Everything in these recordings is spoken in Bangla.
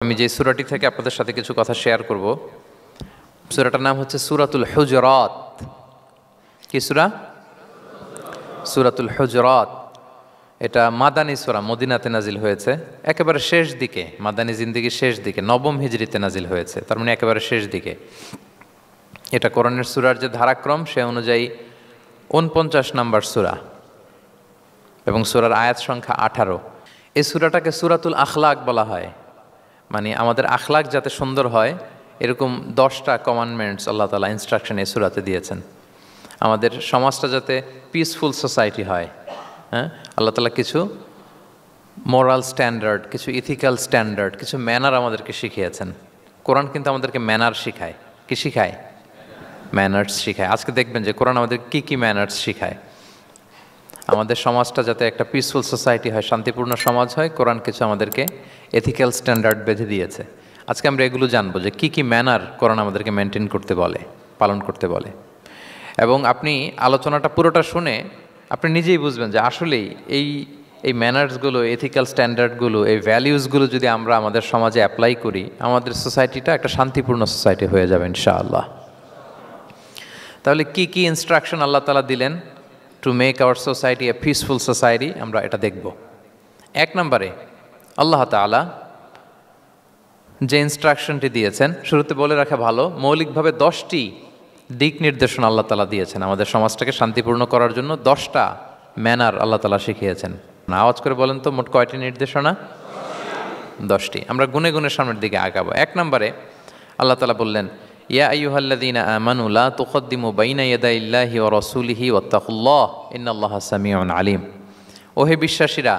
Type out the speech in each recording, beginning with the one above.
আমি যে সূরাটি থেকে আপনাদের সাথে কিছু কথা শেয়ার করব, সূরাটার নাম হচ্ছে সূরাতুল হুজুরাত। কি সূরা? সূরাতুল হুজুরাত। এটা মাদানী সূরা, মদিনাতে নাজিল হয়েছে, একেবারে শেষ দিকে, মাদানী জিন্দেগির শেষ দিকে, নবম হিজরিতে নাজিল হয়েছে, তার মানে একেবারে শেষ দিকে। এটা কোরআনের সূরার যে ধারাক্রম সে অনুযায়ী ৪৯ নম্বর সূরা এবং সূরার আয়াত সংখ্যা ১৮। এই সূরাটাকে সূরাতুল আখলাক বলা হয়, মানে আমাদের আখলাক যাতে সুন্দর হয় এরকম 10টা কমান্ডমেন্টস আল্লাহ তাআলা ইনস্ট্রাকশন এই সূরাতে দিয়েছেন। আমাদের সমাজটা যাতে পিসফুল সোসাইটি হয়, হ্যাঁ, আল্লাহ তাআলা কিছু মোরাল স্ট্যান্ডার্ড, কিছু ইথিক্যাল স্ট্যান্ডার্ড, কিছু ম্যানার আমাদেরকে শিখিয়েছেন। কোরআন কিন্তু আমাদেরকে ম্যানার শিখায়। কি শিখায়? ম্যানার্স শিখায়। আজকে দেখবেন যে কোরআন আমাদের কি কি ম্যানার্স শিখায়। আমাদের সমাজটা যাতে একটা পিসফুল সোসাইটি হয়, শান্তিপূর্ণ সমাজ হয়, কোরআন কিছু আমাদেরকে এথিক্যাল স্ট্যান্ডার্ড বেঁধে দিয়েছে। আজকে আমরা এগুলো জানবো যে কি কি ম্যানার কোরআন আমাদেরকে মেনটেন করতে বলে, পালন করতে বলে। এবং আপনি আলোচনাটা পুরোটা শুনে আপনি নিজেই বুঝবেন যে আসলেই এই ম্যানার্সগুলো, এথিক্যাল স্ট্যান্ডার্ডগুলো, এই ভ্যালিউসগুলো যদি আমরা আমাদের সমাজে অ্যাপ্লাই করি, আমাদের সোসাইটিটা একটা শান্তিপূর্ণ সোসাইটি হয়ে যাবে ইনশাআল্লাহ। তাহলে কি কি ইনস্ট্রাকশন আল্লাহ তাআলা দিলেন to make our society a peaceful society, আমরা এটা দেখব। 1 নম্বরে আল্লাহ তাআলা যে ইনস্ট্রাকশনটি দিয়েছেন, শুরুতে বলে রাখা ভালো, মৌলিকভাবে 10টি দিক নির্দেশনা আল্লাহ তাআলা দিয়েছেন আমাদের সমাজটাকে শান্তিপূর্ণ করার জন্য। 10টা ম্যানার আল্লাহ তাআলা শিখিয়েছেন। আওয়াজ করে বলেন তো মোট কয়টি নির্দেশনা? 10টি। আমরা গুনে গুনে সামনের দিকে আগাবো। 1 নম্বরে আল্লাহ তাআলা বললেন, ইয়া আইয়ুহাল্লাযীনা আমানু লা তুকদ্দিমু বাইনা ইয়াদাইল্লাহি ওয়া রাসূলিহি ওয়াত্তাকুল্লাহ ইন্নাল্লাহা সামিউন আলিম। ওহে বিশ্বাসীরা,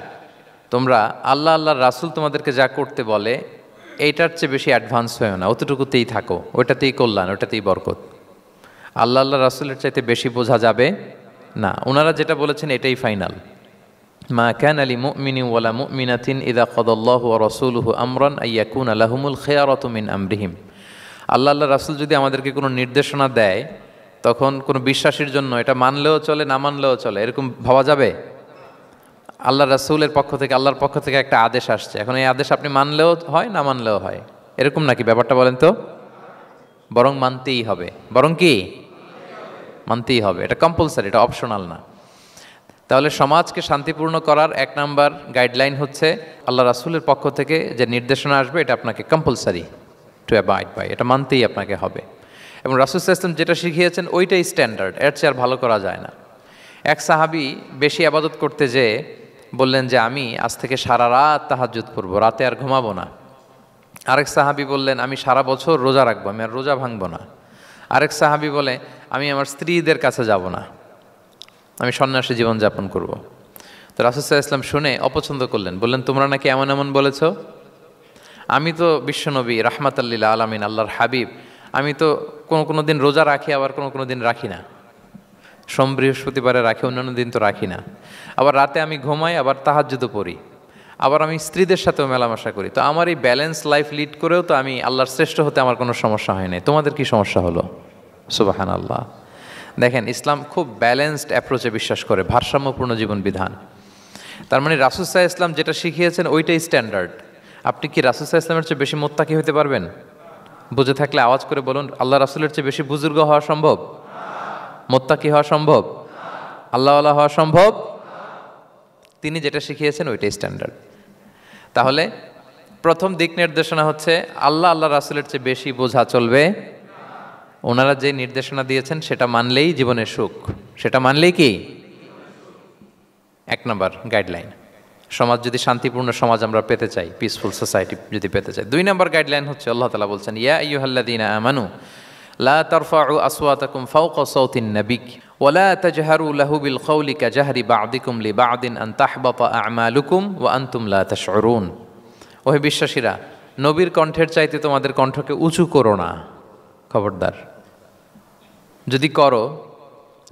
তোমরা আল্লাহ আল্লাহর রাসূল তোমাদেরকে যা করতে বলে এইটার চেয়ে বেশি অ্যাডভান্স হয়েও না, অতটুকুতেই থাকো, ওইটাতেই কল্যাণ, ওইটাতেই বরকত। আল্লাহ আল্লাহ রাসূলের চাইতে বেশি বোঝা যাবে না, ওনারা যেটা বলেছেন এটাই ফাইনাল। মা কানা লিমুমিনিন ওয়ালা মুমিনাতিন ইযা কাদাল্লাহু ওয়া রাসূলুহু আমরান আইয়াকুনা লাহুমুল খিয়ারাতু মিন আমরিহিম। আল্লাহ আল্লাহ রাসূল যদি আমাদেরকে কোনো নির্দেশনা দেয়, তখন কোনো বিশ্বাসীর জন্য এটা মানলেও চলে, না মানলেও চলে, এরকম ভাবা যাবে? আল্লাহ রাসূলের পক্ষ থেকে, আল্লাহর পক্ষ থেকে একটা আদেশ আসছে, এখন এই আদেশ আপনি মানলেও হয়, না মানলেও হয়, এরকম নাকি ব্যাপারটা? বলেন তো। বরং মানতেই হবে। বরং কি? মানতেই হবে। এটা কম্পালসারি, এটা অপশনাল না। তাহলে সমাজকে শান্তিপূর্ণ করার 1 নাম্বার গাইডলাইন হচ্ছে আল্লাহ রাসূলের পক্ষ থেকে যে নির্দেশনা আসবে এটা আপনাকে কম্পালসারি টু অ্যাবাইড বাই, এটা মানতেই আপনাকে হবে। এবং রাসূল সাল্লাল্লাহু আলাইহি ওয়াসাল্লাম যেটা শিখিয়েছেন ওইটাই স্ট্যান্ডার্ড, এর চেয়ে আর ভালো করা যায় না। এক সাহাবী বেশি ইবাদত করতে যেয়ে বললেন যে আমি আজ থেকে সারা রাত তাহাজ্জুদ পড়ব, রাতে আর ঘুমাবো না। আরেক সাহাবী বললেন আমি সারা বছর রোজা রাখবো, আমি আর রোজা ভাঙবো না। আরেক সাহাবী বলে আমি আমার স্ত্রীদের কাছে যাব না, আমি সন্ন্যাসী জীবনযাপন করব। তো রাসূল সাল্লাল্লাহু আলাইহি ওয়াসাল্লাম শুনে অপছন্দ করলেন, বললেন তোমরা নাকি এমন এমন বলেছো, আমি তো বিশ্বনবী রাহমাতাল লিল আলামিন, আল্লাহর হাবিব, আমি তো কোনো দিন রোজা রাখি, আবার কোনো দিন রাখি না, সোম বৃহস্পতিবারে রাখি, অন্যান্য দিন তো রাখি না। আবার রাতে আমি ঘুমাই, আবার তাহাজ্জুদও পড়ি, আবার আমি স্ত্রীদের সাথেও মেলামেশা করি। তো আমার এই ব্যালেন্স লাইফ লিড করেও তো আমি আল্লাহর শ্রেষ্ঠ হতে আমার কোনো সমস্যা হয় নাই, তোমাদের কি সমস্যা হলো? সুবহানাল্লাহ। দেখেন, ইসলাম খুব ব্যালেন্সড অ্যাপ্রোচে বিশ্বাস করে, ভারসাম্যপূর্ণ জীবন বিধান। তার মানে রাসূল সাল্লাল্লাহু আলাইহি ওয়াসাল্লাম যেটা শিখিয়েছেন ওইটাই স্ট্যান্ডার্ড। আপনি কি রাসূল সাল্লাল্লাহু আলাইহি ওয়াসাল্লামের চেয়ে বেশি মুত্তাকি হতে পারবেন? বুঝে থাকলে আওয়াজ করে বলুন, আল্লাহ রাসূলের চেয়ে বেশি বুজুর্গ হওয়া সম্ভব? মুত্তাকি হওয়া সম্ভব? আল্লাহওয়ালা হওয়া সম্ভব? তিনি যেটা শিখিয়েছেন ওইটাই স্ট্যান্ডার্ড। তাহলে প্রথম দিক নির্দেশনা হচ্ছে আল্লাহ আল্লাহ রাসূলের চেয়ে বেশি বোঝা চলবে। ওনারা যে নির্দেশনা দিয়েছেন সেটা মানলেই জীবনের সুখ, সেটা মানলেই কি 1 নম্বর গাইডলাইন। সমাজ যদি শান্তিপূর্ণ সমাজ আমরা পেতে চাই, পিসফুল সোসাইটি যদি পেতে চাই। 2 নম্বর গাইডলাইন হচ্ছে আল্লাহ তাআলা বলছেন, ইয়া আইয়ুহাল্লাযীনা আমানু লা তারফাউ আসওয়াতাকুম ফাওকা সাওতিন নবী ওয়া লা তাজহারু লাহু বিল কওলি কাজাহরি বা'দিকুম লিবা'দিন আন তাহবাতা আমালুকুম ওয়া আনতুম লা তাশউরুন। ওহে বিশ্বাসীরা, নবীর কণ্ঠের চাইতে তোমাদের কণ্ঠকে উঁচু করো না, খবরদার। যদি করো,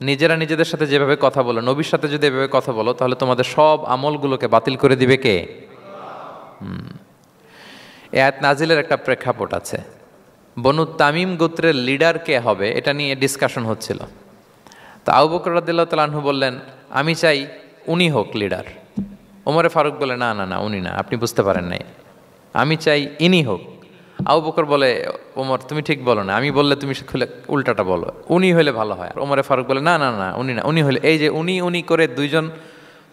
নিজেরা নিজেদের সাথে যেভাবে কথা বলো, নবীর সাথে যদি এভাবে কথা বলো, তাহলে তোমাদের সব আমলগুলোকে বাতিল করে দিবে কে? এই আয়াত নাজিলের একটা প্রেক্ষাপট আছে। বনু তামিম গোত্রের লিডার কে হবে এটা নিয়ে ডিসকাশন হচ্ছিল। তো আবু বকর রাদিয়াল্লাহু তাআলা আনহু বললেন আমি চাই উনি হোক লিডার। ওমরে ফারুক বলে না না না, উনি না, আপনি বুঝতে পারেন নাই, আমি চাই ইনি হোক। আবু বকর বলে, ওমর তুমি ঠিক বলো না, আমি বললে তুমি খুলে উল্টাটা বলো, উনি হলে ভালো হয়। ওমরে ফারুক বলে, না না না, উনি না, উনি হলে। এই যে উনি উনি করে দুইজন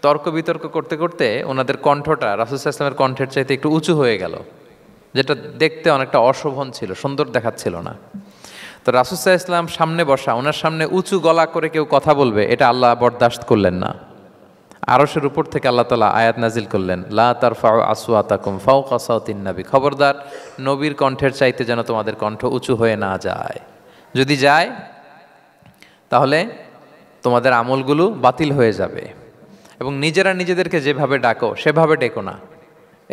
তর্ক বিতর্ক করতে করতে ওনাদের কণ্ঠটা রাসূল সাল্লাল্লাহু আলাইহি ওয়াসাল্লামের কণ্ঠের চাইতে একটু উঁচু হয়ে গেল, যেটা দেখতে অনেকটা অশোভন ছিল, সুন্দর দেখাচ্ছিল না। তো রাসূল সাল্লাল্লাহু আলাইহি ওয়াসাল্লাম সামনে বসা, ওনার সামনে উঁচু গলা করে কেউ কথা বলবে, এটা আল্লাহ বরদাশত করলেন না। আরশের উপর থেকে আল্লাহ তাআলা আয়াত নাজিল করলেন, লা তারফাউ আসওয়াতাকুম ফাওকা সাওতিন নবী, খবরদার নবীর কণ্ঠের চাইতে যেন তোমাদের কণ্ঠ উঁচু হয়ে না যায়। যদি যায় তাহলে তোমাদের আমলগুলো বাতিল হয়ে যাবে, এবং নিজেরা নিজেদেরকে যেভাবে ডাকো সেভাবে ডেকো না,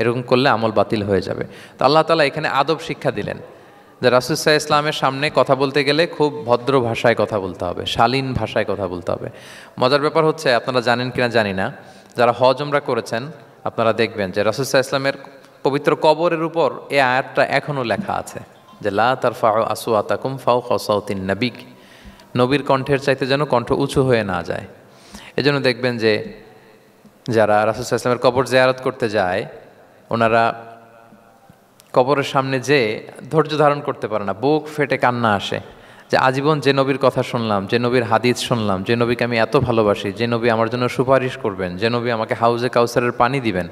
এরকম করলে আমল বাতিল হয়ে যাবে। তো আল্লাহ তাআলা এখানে আদব শিক্ষা দিলেন যে রাসূল সাল্লাল্লাহু আলাইহি ওয়াসাল্লামের সামনে কথা বলতে গেলে খুব ভদ্র ভাষায় কথা বলতে হবে, শালীন ভাষায় কথা বলতে হবে। মজার ব্যাপার হচ্ছে, আপনারা জানেন কিনা জানি না, যারা হজ উমরা করেছেন আপনারা দেখবেন যে রাসূল সাল্লাল্লাহু আলাইহি ওয়াসাল্লামের পবিত্র কবরের উপর এই আয়াতটা এখনও লেখা আছে যে লা তারফাউ আসওয়াতাকুম ফাওকা সাওতিন নবী, নবীর কণ্ঠের চাইতে যেন কণ্ঠ উঁচু হয়ে না যায়। এজন্য দেখবেন যে যারা রাসূল সাল্লাল্লাহু আলাইহি ওয়াসাল্লামের কবর জিয়ারত করতে যায়, ওনারা কবরের সামনে যে ধৈর্য ধারণ করতে পারে না, বুক ফেটে কান্না আসে যে আজীবন যে নবীর কথা শুনলাম, যে নবীর হাদিস শুনলাম, যে নবীকে আমি এত ভালোবাসি, যে নবী আমার জন্য সুপারিশ করবেন, যে নবী আমাকে হাউজে কাউসারের পানি দিবেন,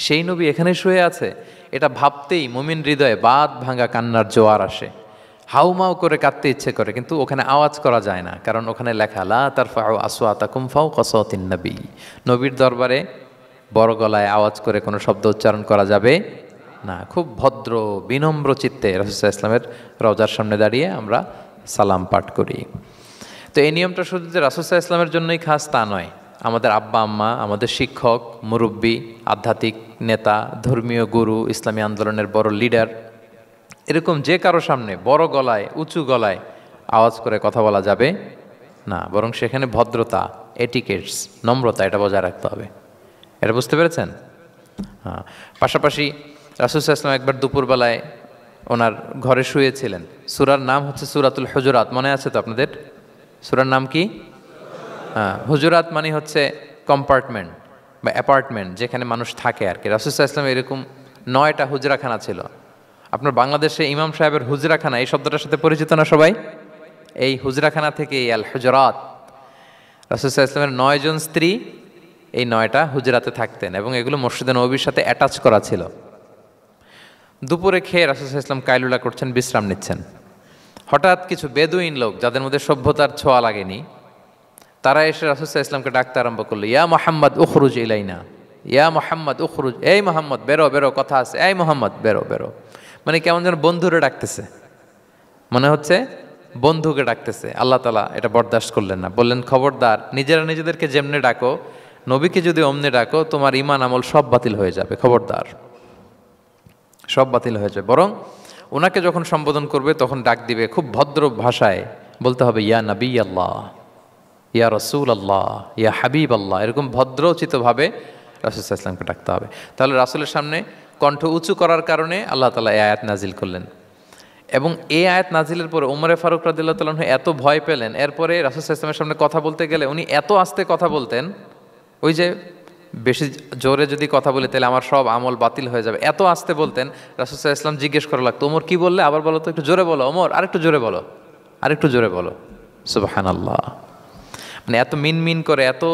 সেই নবী এখানে শুয়ে আছে। এটা ভাবতেই মুমিন হৃদয়ে বাঁধ ভাঙা কান্নার জোয়ার আসে, হাউমাউ করে কাঁদতে ইচ্ছে করে, কিন্তু ওখানে আওয়াজ করা যায় না, কারণ ওখানে লেখা লা তারফাউ আসওয়াতাকুম ফাওকা সাওতিন নবী, নবীর দরবারে বড় গলায় আওয়াজ করে কোনো শব্দ উচ্চারণ করা যাবে না। খুব ভদ্র বিনম্র চিত্তে রাসূল সাল্লাল্লাহু আলাইহি ওয়াসাল্লামের রওজার সামনে দাঁড়িয়ে আমরা সালাম পাঠ করি। তো এই নিয়মটা শুধু যে রাসূল সাল্লাল্লাহু আলাইহি ওয়াসাল্লামের জন্যই খাস তা নয়, আমাদের আব্বা আম্মা, আমাদের শিক্ষক, মুরব্বী, আধ্যাত্মিক নেতা, ধর্মীয় গুরু, ইসলামী আন্দোলনের বড় লিডার, এরকম যে কারো সামনে বড় গলায় উঁচু গলায় আওয়াজ করে কথা বলা যাবে না, বরং সেখানে ভদ্রতা, এটিকেটস, নম্রতা, এটা বজায় রাখতে হবে। এটা বুঝতে পেরেছেন? হ্যাঁ। পাশাপাশি রাসূল সাল্লাল্লাহু আলাইহি ওয়াসাল্লাম একবার দুপুরবেলায় ওনার ঘরে শুয়েছিলেন। সূরার নাম হচ্ছে সূরাতুল হুজুরাত, মনে আছে তো আপনাদের? সূরার নাম কি? হ্যাঁ, হুজুরাত মানে হচ্ছে কম্পার্টমেন্ট বা অ্যাপার্টমেন্ট, যেখানে মানুষ থাকে আর কি। রাসূল সাল্লাল্লাহু আলাইহি ওয়াসাল্লাম এরকম 9টা হুজরাখানা ছিল। আপনার বাংলাদেশে ইমাম সাহেবের হুজরাখানা এই শব্দটার সাথে পরিচিত না সবাই? এই হুজরাখানা থেকে আল হুজরাত। রাসূল সাল্লাল্লাহু আলাইহি ওয়াসাল্লামের 9 জন স্ত্রী এই 9টা হুজরাতে থাকতেন, এবং এগুলো মসজিদে নববীর সাথে অ্যাটাচ করা ছিল। দুপুরে খেয়ে রাসূল সাল্লাল্লাহু আলাইহি ওয়াসাল্লাম কাইলুলা করছেন, বিশ্রাম নিচ্ছেন। হঠাৎ কিছু বেদুইন লোক, যাদের মধ্যে সভ্যতার ছোঁয়া লাগেনি, তারা এসে রাসূল সাল্লাল্লাহু আলাইহি ওয়াসাল্লামকে ডাকতে আরম্ভ করলো, ইয়া মুহাম্মদ উখরুজ ইলাইনা, ইয়া মুহাম্মদ উখরুজ, এই মুহাম্মদ বেরো বেরো, কথা আছে, এই মুহাম্মদ বেরো বেরো। মানে কেমন যেন বন্ধুরে ডাকতেছে, মনে হচ্ছে বন্ধুকে ডাকতেছে। আল্লাহ তাআলা এটা বরদাস্ত করলেন না, বললেন খবরদার, নিজেরা নিজেদেরকে যেমনে ডাকো, নবীকে যদি অমনে ডাকো, তোমার ঈমান আমল সব বাতিল হয়ে যাবে, খবরদার, সব বাতিল হয়ে যাবে। বরং ওনাকে যখন সম্বোধন করবে তখন ডাক দিবে খুব ভদ্র ভাষায়, বলতে হবে ইয়া নবী আল্লাহ, ইয়া রসুল আল্লাহ, ইয়া হাবিব আল্লাহ, এরকম ভদ্রোচিতভাবে রাসূল সাল্লাল্লাহু আলাইহি ওয়াসাল্লামকে ডাকতে হবে। তাহলে রাসূলের সামনে কণ্ঠ উঁচু করার কারণে আল্লাহ তাআলা এই আয়াত নাজিল করলেন, এবং এই আয়াত নাজিলের পরে উমরে ফারুক রাদিয়াল্লাহু তাআলা আনহু এত ভয় পেলেন, এরপরে রাসূল সাল্লাল্লাহু আলাইহি ওয়াসাল্লামের সামনে কথা বলতে গেলে উনি এত আস্তে কথা বলতেন, ওই যে বেশি জোরে যদি কথা বলি তাহলে আমার সব আমল বাতিল হয়ে যাবে, এত আস্তে বলতেন। রাসূল সাল্লাল্লাহু আলাইহি ওয়াসাল্লাম জিজ্ঞেস করা লাগতো, ওমর কি বললে, আবার বলো তো, একটু জোরে বলো, ওমর আরেকটু জোরে বলো, আরেকটু জোরে বলো। সুবহানাল্লাহ। মানে এত মিন মিন করে, এত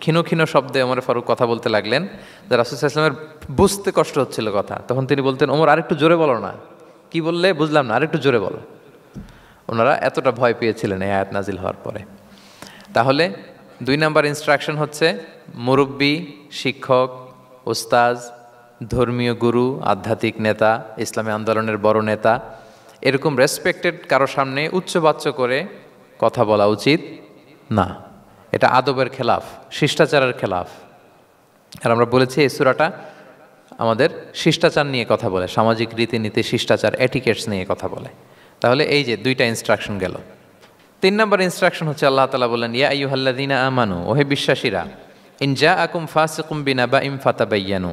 ক্ষীণ ক্ষীণ শব্দে ওমর ফারুক কথা বলতে লাগলেন যে রাসূল সাল্লাল্লাহু আলাইহি ওয়াসাল্লামের বুঝতে কষ্ট হচ্ছিল কথা। তখন তিনি বলতেন, ওমর আরেকটু জোরে বলো না, কি বললে বুঝলাম না, আরেকটু জোরে বলো। ওনারা এতটা ভয় পেয়েছিলেন এই আয়াত নাজিল হওয়ার পরে। তাহলে 2 নাম্বার ইনস্ট্রাকশন হচ্ছে, মুরব্বী, শিক্ষক, উস্তাজ, ধর্মীয় গুরু, আধ্যাত্মিক নেতা, ইসলামী আন্দোলনের বড় নেতা, এরকম রেসপেক্টেড কারো সামনে উচ্চবাচ্য করে কথা বলা উচিত না। এটা আদবের খেলাফ, শিষ্টাচারের খেলাফ। আর আমরা বলেছি এই সূরাটা আমাদের শিষ্টাচার নিয়ে কথা বলে, সামাজিক রীতিনীতি, শিষ্টাচার, এটিকেটস নিয়ে কথা বলে। তাহলে এই যে 2টা ইনস্ট্রাকশন গেল। 3 নম্বর ইনস্ট্রাকশন হচ্ছে, আল্লাহ তাআলা বলেন, ইয়া আইয়ুহাল্লাযীনা আমানু, ওহে বিশ্বাসীরা, ইন জাআকুম ফাসিকুম বিনাবাইন ফাতাবায়ানু,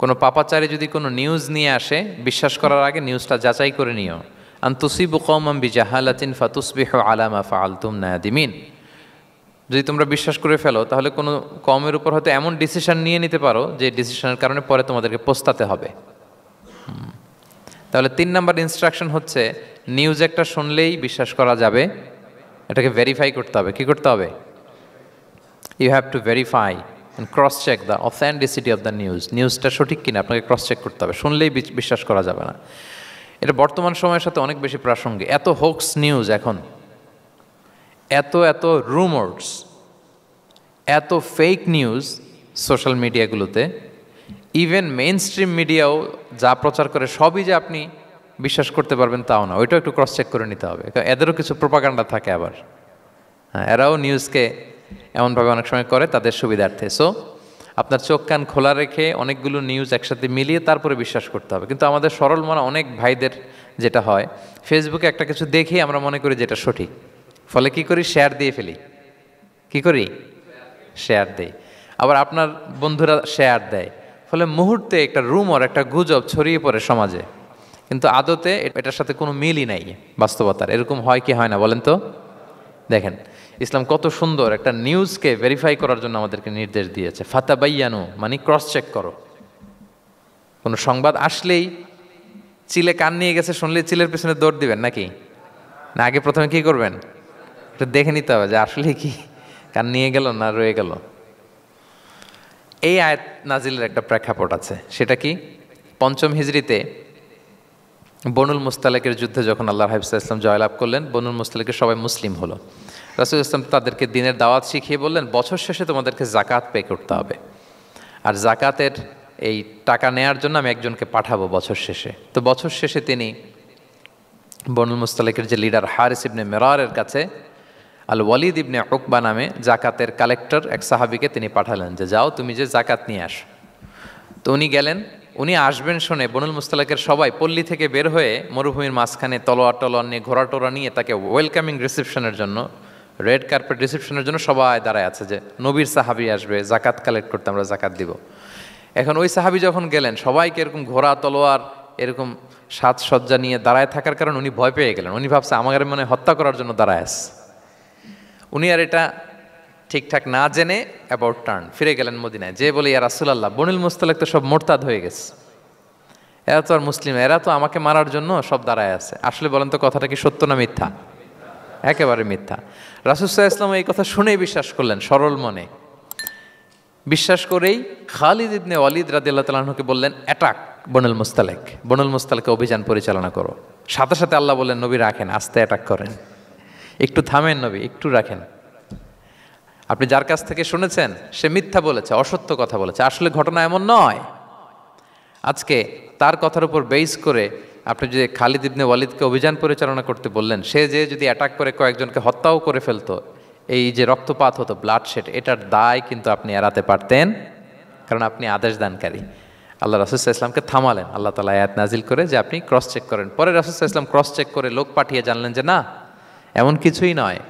কোনো পাপাচারী যদি কোনো নিউজ নিয়ে আসে, বিশ্বাস করার আগে নিউজটা যাচাই করে নিও। আন তুসিবু কওমান বিজাহালাতিন ফাতুসবিহু আলা মা ফাআলতুম নাদিমিন, যদি তোমরা বিশ্বাস করে ফেলো তাহলে কোনো কওমের উপর হয়তো এমন ডিসিশন নিয়ে নিতে পারো যে ডিসিশনের কারণে পরে তোমাদেরকে পস্তাতে হবে। তাহলে 3 নাম্বার ইনস্ট্রাকশন হচ্ছে নিউজ একটা শুনলেই বিশ্বাস করা যাবে, এটাকে ভেরিফাই করতে হবে। কি করতে হবে? You have to verify and cross check the authenticity of the news. নিউজটা সঠিক কিনা আপনাকে ক্রস চেক করতে হবে, শুনলেই বিশ্বাস করা যাবে না। এটা বর্তমান সময়ের সাথে অনেক বেশি প্রাসঙ্গিক। এত হোক্স নিউজ এখন, এত এত রুমার্স, এত ফেক নিউজ সোশ্যাল মিডিয়াগুলোতে, ইভেন মেইন স্ট্রিম মিডিয়াও যা প্রচার করে সবই যে আপনি বিশ্বাস করতে পারবেন তাও না, ওইটাও একটু ক্রস চেক করে নিতে হবে। এদেরও কিছু প্রোপাগান্ডা থাকে আবার, হ্যাঁ, এরাও নিউজকে এমনভাবে অনেক সময় করে তাদের সুবিধার্থে। সো আপনার চোখ কান খোলা রেখে অনেকগুলো নিউজ একসাথে মিলিয়ে তারপরে বিশ্বাস করতে হবে। কিন্তু আমাদের সরল মনা অনেক ভাইদের যেটা হয়, ফেসবুকে একটা কিছু দেখেই আমরা মনে করি যেটা সঠিক, ফলে কি করি? শেয়ার দিয়ে ফেলি। কি করি? শেয়ার দেই। আবার আপনার বন্ধুরা শেয়ার দেয়, ফলে মুহূর্তে একটা রুমর, একটা গুজব ছড়িয়ে পড়ে সমাজে, কিন্তু আদতে এটার সাথে কোনো মিলই নাই বাস্তবতার। এরকম হয় কি হয় না বলেন তো? দেখেন ইসলাম কত সুন্দর একটা নিউজকে ভেরিফাই করার জন্য আমাদেরকে নির্দেশ দিয়েছে। ফাতাবাইয়ানু মানে ক্রস চেক করো। কোনো সংবাদ আসলেই চিলে কান নিয়ে গেছে শুনলে চিলের পেছনে দৌড় দিবেন নাকি? না, আগে প্রথমে কি করবেন? এটা দেখে নিতে হবে যে আসলে কি কান নিয়ে গেল না রয়ে গেল। এই আয়াত নাজিলের একটা প্রেক্ষাপট আছে, সেটা কি? 5ম হিজরিতে বনুল মুস্তালেকের যুদ্ধে যখন আল্লাহর হাবিব সাল্লাল্লাহু আলাইহি ওয়াসাল্লাম জয়লাভ করলেন, বনুল মুস্তালেকের সবাই মুসলিম হলো। রাসূল ইসলাম তাদেরকে দিনের দাওয়াত শিখিয়ে বললেন, বছর শেষে তোমাদেরকে জাকাত পে করতে হবে, আর জাকাতের এই টাকা নেয়ার জন্য আমি একজনকে পাঠাবো বছর শেষে। তো বছর শেষে তিনি বনুল মুস্তালেকের যে লিডার হারিস ইবনে মিরারের কাছে আল ওয়ালিদ ইবনে উকবা নামে জাকাতের কালেক্টর এক সাহাবীকে তিনি পাঠালেন যে যাও তুমি যে জাকাত নিয়ে আসো। তো উনি গেলেন। উনি আসবেন শুনে বনুল মুস্তালাকের সবাই পল্লী থেকে বের হয়ে মরুভূমির মাঝখানে তলোয়ার নিয়ে, ঘোড়া টোরা নিয়ে তাকে ওয়েলকামিং রিসেপশনের জন্য, রেড কার্পেট রিসেপশনের জন্য সবাই দাঁড়ায় আছে যে নবীর সাহাবী আসবে, জাকাত কালেক্ট করতে, আমরা জাকাত দিব। এখন ওই সাহাবী যখন গেলেন, সবাইকে এরকম ঘোড়া তলোয়ার এরকম সাজসজ্জা নিয়ে দাঁড়ায় থাকার কারণে উনি ভয় পেয়ে গেলেন। উনি ভাবছে আমাদের মনে হত্যা করার জন্য দাঁড়ায় আছে। উনি আর এটা ঠিকঠাক না জেনে অ্যাবাউট টার্ন ফিরে গেলেন মদিনায়, যে বলে ইয়া রাসূলুল্লাহ, বনুল মুস্তালাক তো সব মোরতাদ হয়ে গেছে, এরা তো আর মুসলিম, এরা তো আমাকে মারার জন্য সব দাঁড়ায় আছে। আসলে বলেন তো কথাটা কি সত্য না মিথ্যা? একেবারে মিথ্যা। রাসূল সাল্লাল্লাহু আলাইহি ওয়াসাল্লাম এই কথা শুনেই বিশ্বাস করলেন সরল মনে। বিশ্বাস করেই খালিদ ইবনে ওয়ালিদ রাদিয়াল্লাহু তাআলা আনহুকে বললেন, অ্যাটাক বনুল মুস্তালাক, বনুল মুস্তালাকে অভিযান পরিচালনা করো। সাথে সাথে আল্লাহ বললেন, নবী রাখেন, আস্তে অ্যাটাক করেন, একটু থামেন নবী, একটু রাখেন। আপনি যার কাছ থেকে শুনেছেন সে মিথ্যা বলেছে, অসত্য কথা বলেছে, আসলে ঘটনা এমন নয়। আজকে তার কথার উপর বেস করে আপনি যে খালিদ ইবনে ওয়ালিদকে অভিযান পরিচালনা করতে বললেন, সে যে যদি অ্যাটাক করে কয়েকজনকে হত্যাও করে ফেলতো, এই যে রক্তপাত হতো, ব্লাডশেড, এটার দায় কিন্তু আপনি এড়াতে পারতেন, কারণ আপনি আদেশ দানকারী। আল্লাহ রাসূল সাল্লাল্লাহু আলাইহি ওয়াসাল্লামকে থামালেন আল্লাহ তাআলা আয়াত নাজিল করে যে আপনি ক্রস চেক করেন। পরে রাসূল সাল্লাল্লাহু আলাইহি ওয়াসাল্লাম ক্রস চেক করে লোক পাঠিয়ে জানলেন যে না, এমন কিছুই নয়,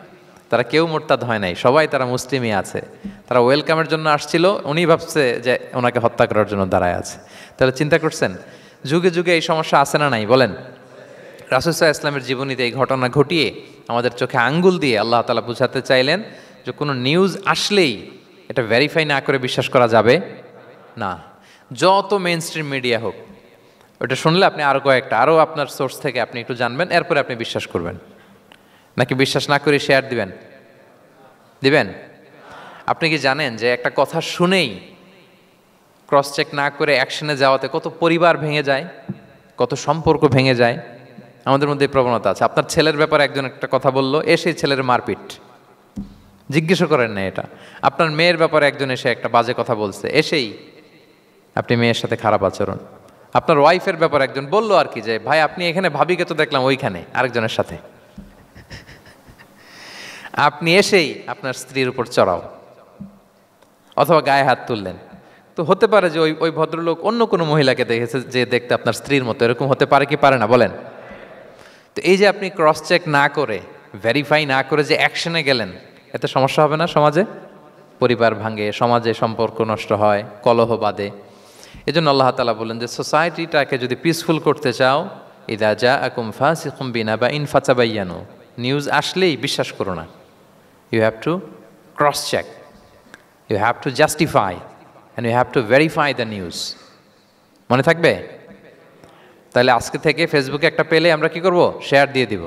তারা কেউ মোরতাদ হয় নাই, সবাই তারা মুসলিমই আছে। তারা ওয়েলকামের জন্য আসছিল, উনি ভাবছে যে ওনাকে হত্যা করার জন্য দাঁড়ায় আছে। তাহলে চিন্তা করছেন যুগে যুগে এই সমস্যা আছে না নাই বলেন? রাসূল সাল্লাল্লাহু আলাইহি ওয়াসাল্লামের জীবনীতে এই ঘটনা ঘটিয়ে আমাদের চোখে আঙ্গুল দিয়ে আল্লাহ তাআলা বুঝাতে চাইলেন যে কোনো নিউজ আসলেই এটা ভেরিফাই না করে বিশ্বাস করা যাবে না। যত মেইন স্ট্রিম মিডিয়া হোক, ওটা শুনলে আপনি আরও আপনার সোর্স থেকে আপনি একটু জানবেন, এরপরে আপনি বিশ্বাস করবেন। নাকি বিশ্বাস না করে শেয়ার দিবেন? আপনি কি জানেন যে একটা কথা শুনেই ক্রস চেক না করে অ্যাকশনে যাওয়াতে কত পরিবার ভেঙে যায়, কত সম্পর্ক ভেঙে যায়? আমাদের মধ্যে এই প্রবণতা আছে। আপনার ছেলের ব্যাপারে একজন একটা কথা বললো, এসে ছেলের মারপিট, জিজ্ঞেসও করেন না এটা। আপনার মেয়ের ব্যাপারে একজন এসে একটা বাজে কথা বলছে, এসেই আপনি মেয়ের সাথে খারাপ আচরণ। আপনার ওয়াইফের ব্যাপারে একজন বললো আর কি যে ভাই আপনি এখানে, ভাবিকে তো দেখলাম ওইখানে আরেকজনের সাথে, আপনি এসেই আপনার স্ত্রীর উপর চড়াও অথবা গায়ে হাত তুললেন। তো হতে পারে যে ওই ভদ্রলোক অন্য কোনো মহিলাকে দেখেছে যে দেখতে আপনার স্ত্রীর মতো, এরকম হতে পারে কি পারে না বলেন? তো এই যে আপনি ক্রস চেক না করে, ভেরিফাই না করে যে অ্যাকশনে গেলেন, এতে সমস্যা হবে না সমাজে? পরিবার ভাঙে, সমাজে সম্পর্ক নষ্ট হয়, কলহ বাঁধে। এই জন্য আল্লাহ তাআলা বলেন যে সোসাইটিটাকে যদি পিসফুল করতে চাও, ইযা জাআকুম ফাসিকুম বিনাবাইন ফাতাবায়ানু, নিউজ আসলেই বিশ্বাস করো না। You have to cross check, you have to justify, and you have to verify the news. মনে থাকবে? তাহলে আজকে থেকে ফেসবুকে একটা পেলে আমরা কি করব? শেয়ার দিয়ে দিব।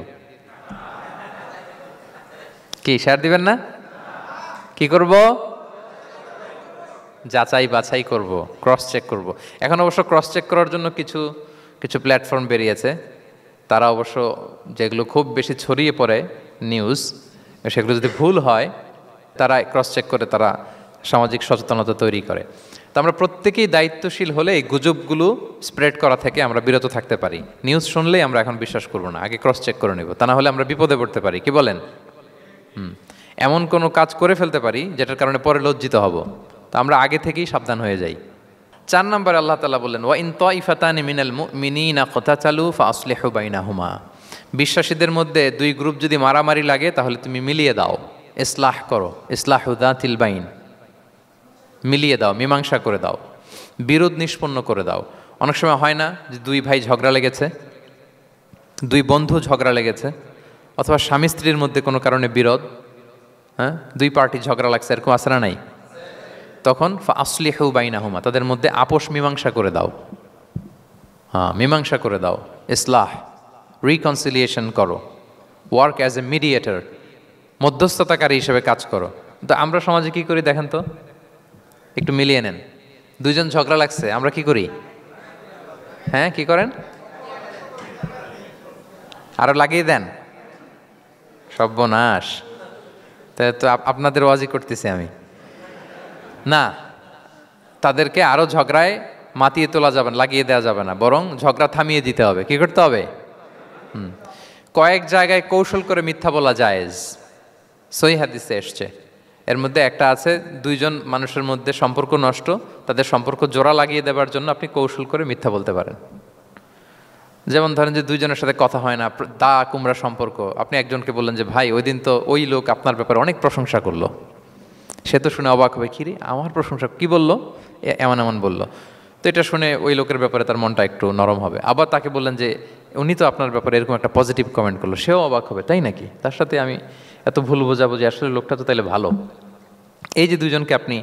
কি শেয়ার দিবেন না? কি করব? যাচাই বাছাই করব, ক্রস চেক করব। এখন অবশ্য ক্রস চেক করার জন্য কিছু কিছু প্ল্যাটফর্ম বেরিয়েছে, তারা অবশ্য যেগুলো খুব বেশি ছড়িয়ে পড়ে নিউজ, সেগুলো যদি ভুল হয় তারা ক্রস চেক করে তারা সামাজিক সচেতনতা তৈরি করে। তো আমরা প্রত্যেকেই দায়িত্বশীল হলে এই গুজবগুলো স্প্রেড করা থেকে আমরা বিরত থাকতে পারি। নিউজ শুনলেই আমরা এখন বিশ্বাস করব না, আগে ক্রস চেক করে নেব, তা না হলে আমরা বিপদে পড়তে পারি। কি বলেন? এমন কোনো কাজ করে ফেলতে পারি যেটার কারণে পরে লজ্জিত হব। তো আমরা আগে থেকেই সাবধান হয়ে যাই। 4 নম্বরে আল্লাহ তাআলা বললেন, ওয়া ইন তাইফাতানি মিনাল মুমিনিনা ক্তাতালু ফাসলিহু বাইনাহুমা। বিশ্বাসীদের মধ্যে 2 গ্রুপ যদি মারামারি লাগে তাহলে তুমি মিলিয়ে দাও, ইসলাহ করো, ইসলাহু যাতিল বাইন, মিলিয়ে দাও, মীমাংসা করে দাও, বিরোধ নিষ্পন্ন করে দাও। অনেক সময় হয় না যে 2 ভাই ঝগড়া লেগেছে, 2 বন্ধু ঝগড়া লেগেছে, অথবা স্বামী স্ত্রীর মধ্যে কোনো কারণে বিরোধ, 2 পার্টি ঝগড়া লাগছে, এরকম আছে না নাই? তখন ফাসলিহু বাইনাহুমা, তাদের মধ্যে আপোষ মীমাংসা করে দাও। মীমাংসা করে দাও, ইসলাহ, রিকনসিলিয়েশন করো, ওয়ার্ক অ্যাজ এ মিডিয়েটর, মধ্যস্থতাকারী হিসেবে কাজ করো। তো আমরা সমাজে কি করি দেখেন তো, একটু মিলিয়ে নেন। 2 জন ঝগড়া লাগছে, আমরা কি করি? কি করেন? আরো লাগিয়ে দেন, সর্বনাশ। তো আপনাদের ওয়াজি করতেছি আমি না, তাদেরকে আরো ঝগড়ায় মাতিয়ে তোলা যাবে না, লাগিয়ে দেওয়া যাবে না, বরং ঝগড়া থামিয়ে দিতে হবে। কি করতে হবে? কয়েক জায়গায় কৌশল করে মিথ্যা বলা জায়েজ, সহিহ হাদিসে এসছে। এর মধ্যে একটা আছে, 2 জন মানুষের মধ্যে সম্পর্ক নষ্ট, তাদের সম্পর্ক জোড়া লাগিয়ে দেওয়ার জন্য আপনি কৌশল করে মিথ্যা বলতে পারেন। যেমন ধরেন যে 2 জনের সাথে কথা হয় না, দা কুমড়া সম্পর্ক, আপনি একজনকে বললেন যে ভাই ওই দিন তো ওই লোক আপনার ব্যাপারে অনেক প্রশংসা করলো। সে তো শুনে অবাক হবে, কিরে আমার প্রশংসা কি বললো, এমন এমন বললো। তো এটা শুনে ওই লোকের ব্যাপারে তার মনটা একটু নরম হবে। আবার তাকে বললেন যে উনি তো আপনার ব্যাপারে এরকম একটা পজিটিভ কমেন্ট করলো, সেও অবাক হবে, তাই নাকি, তার সাথে আমি এত ভুল বোঝাবো যে আসলে লোকটা তো তাইলে ভালো। এই যে 2 জনকে আপনি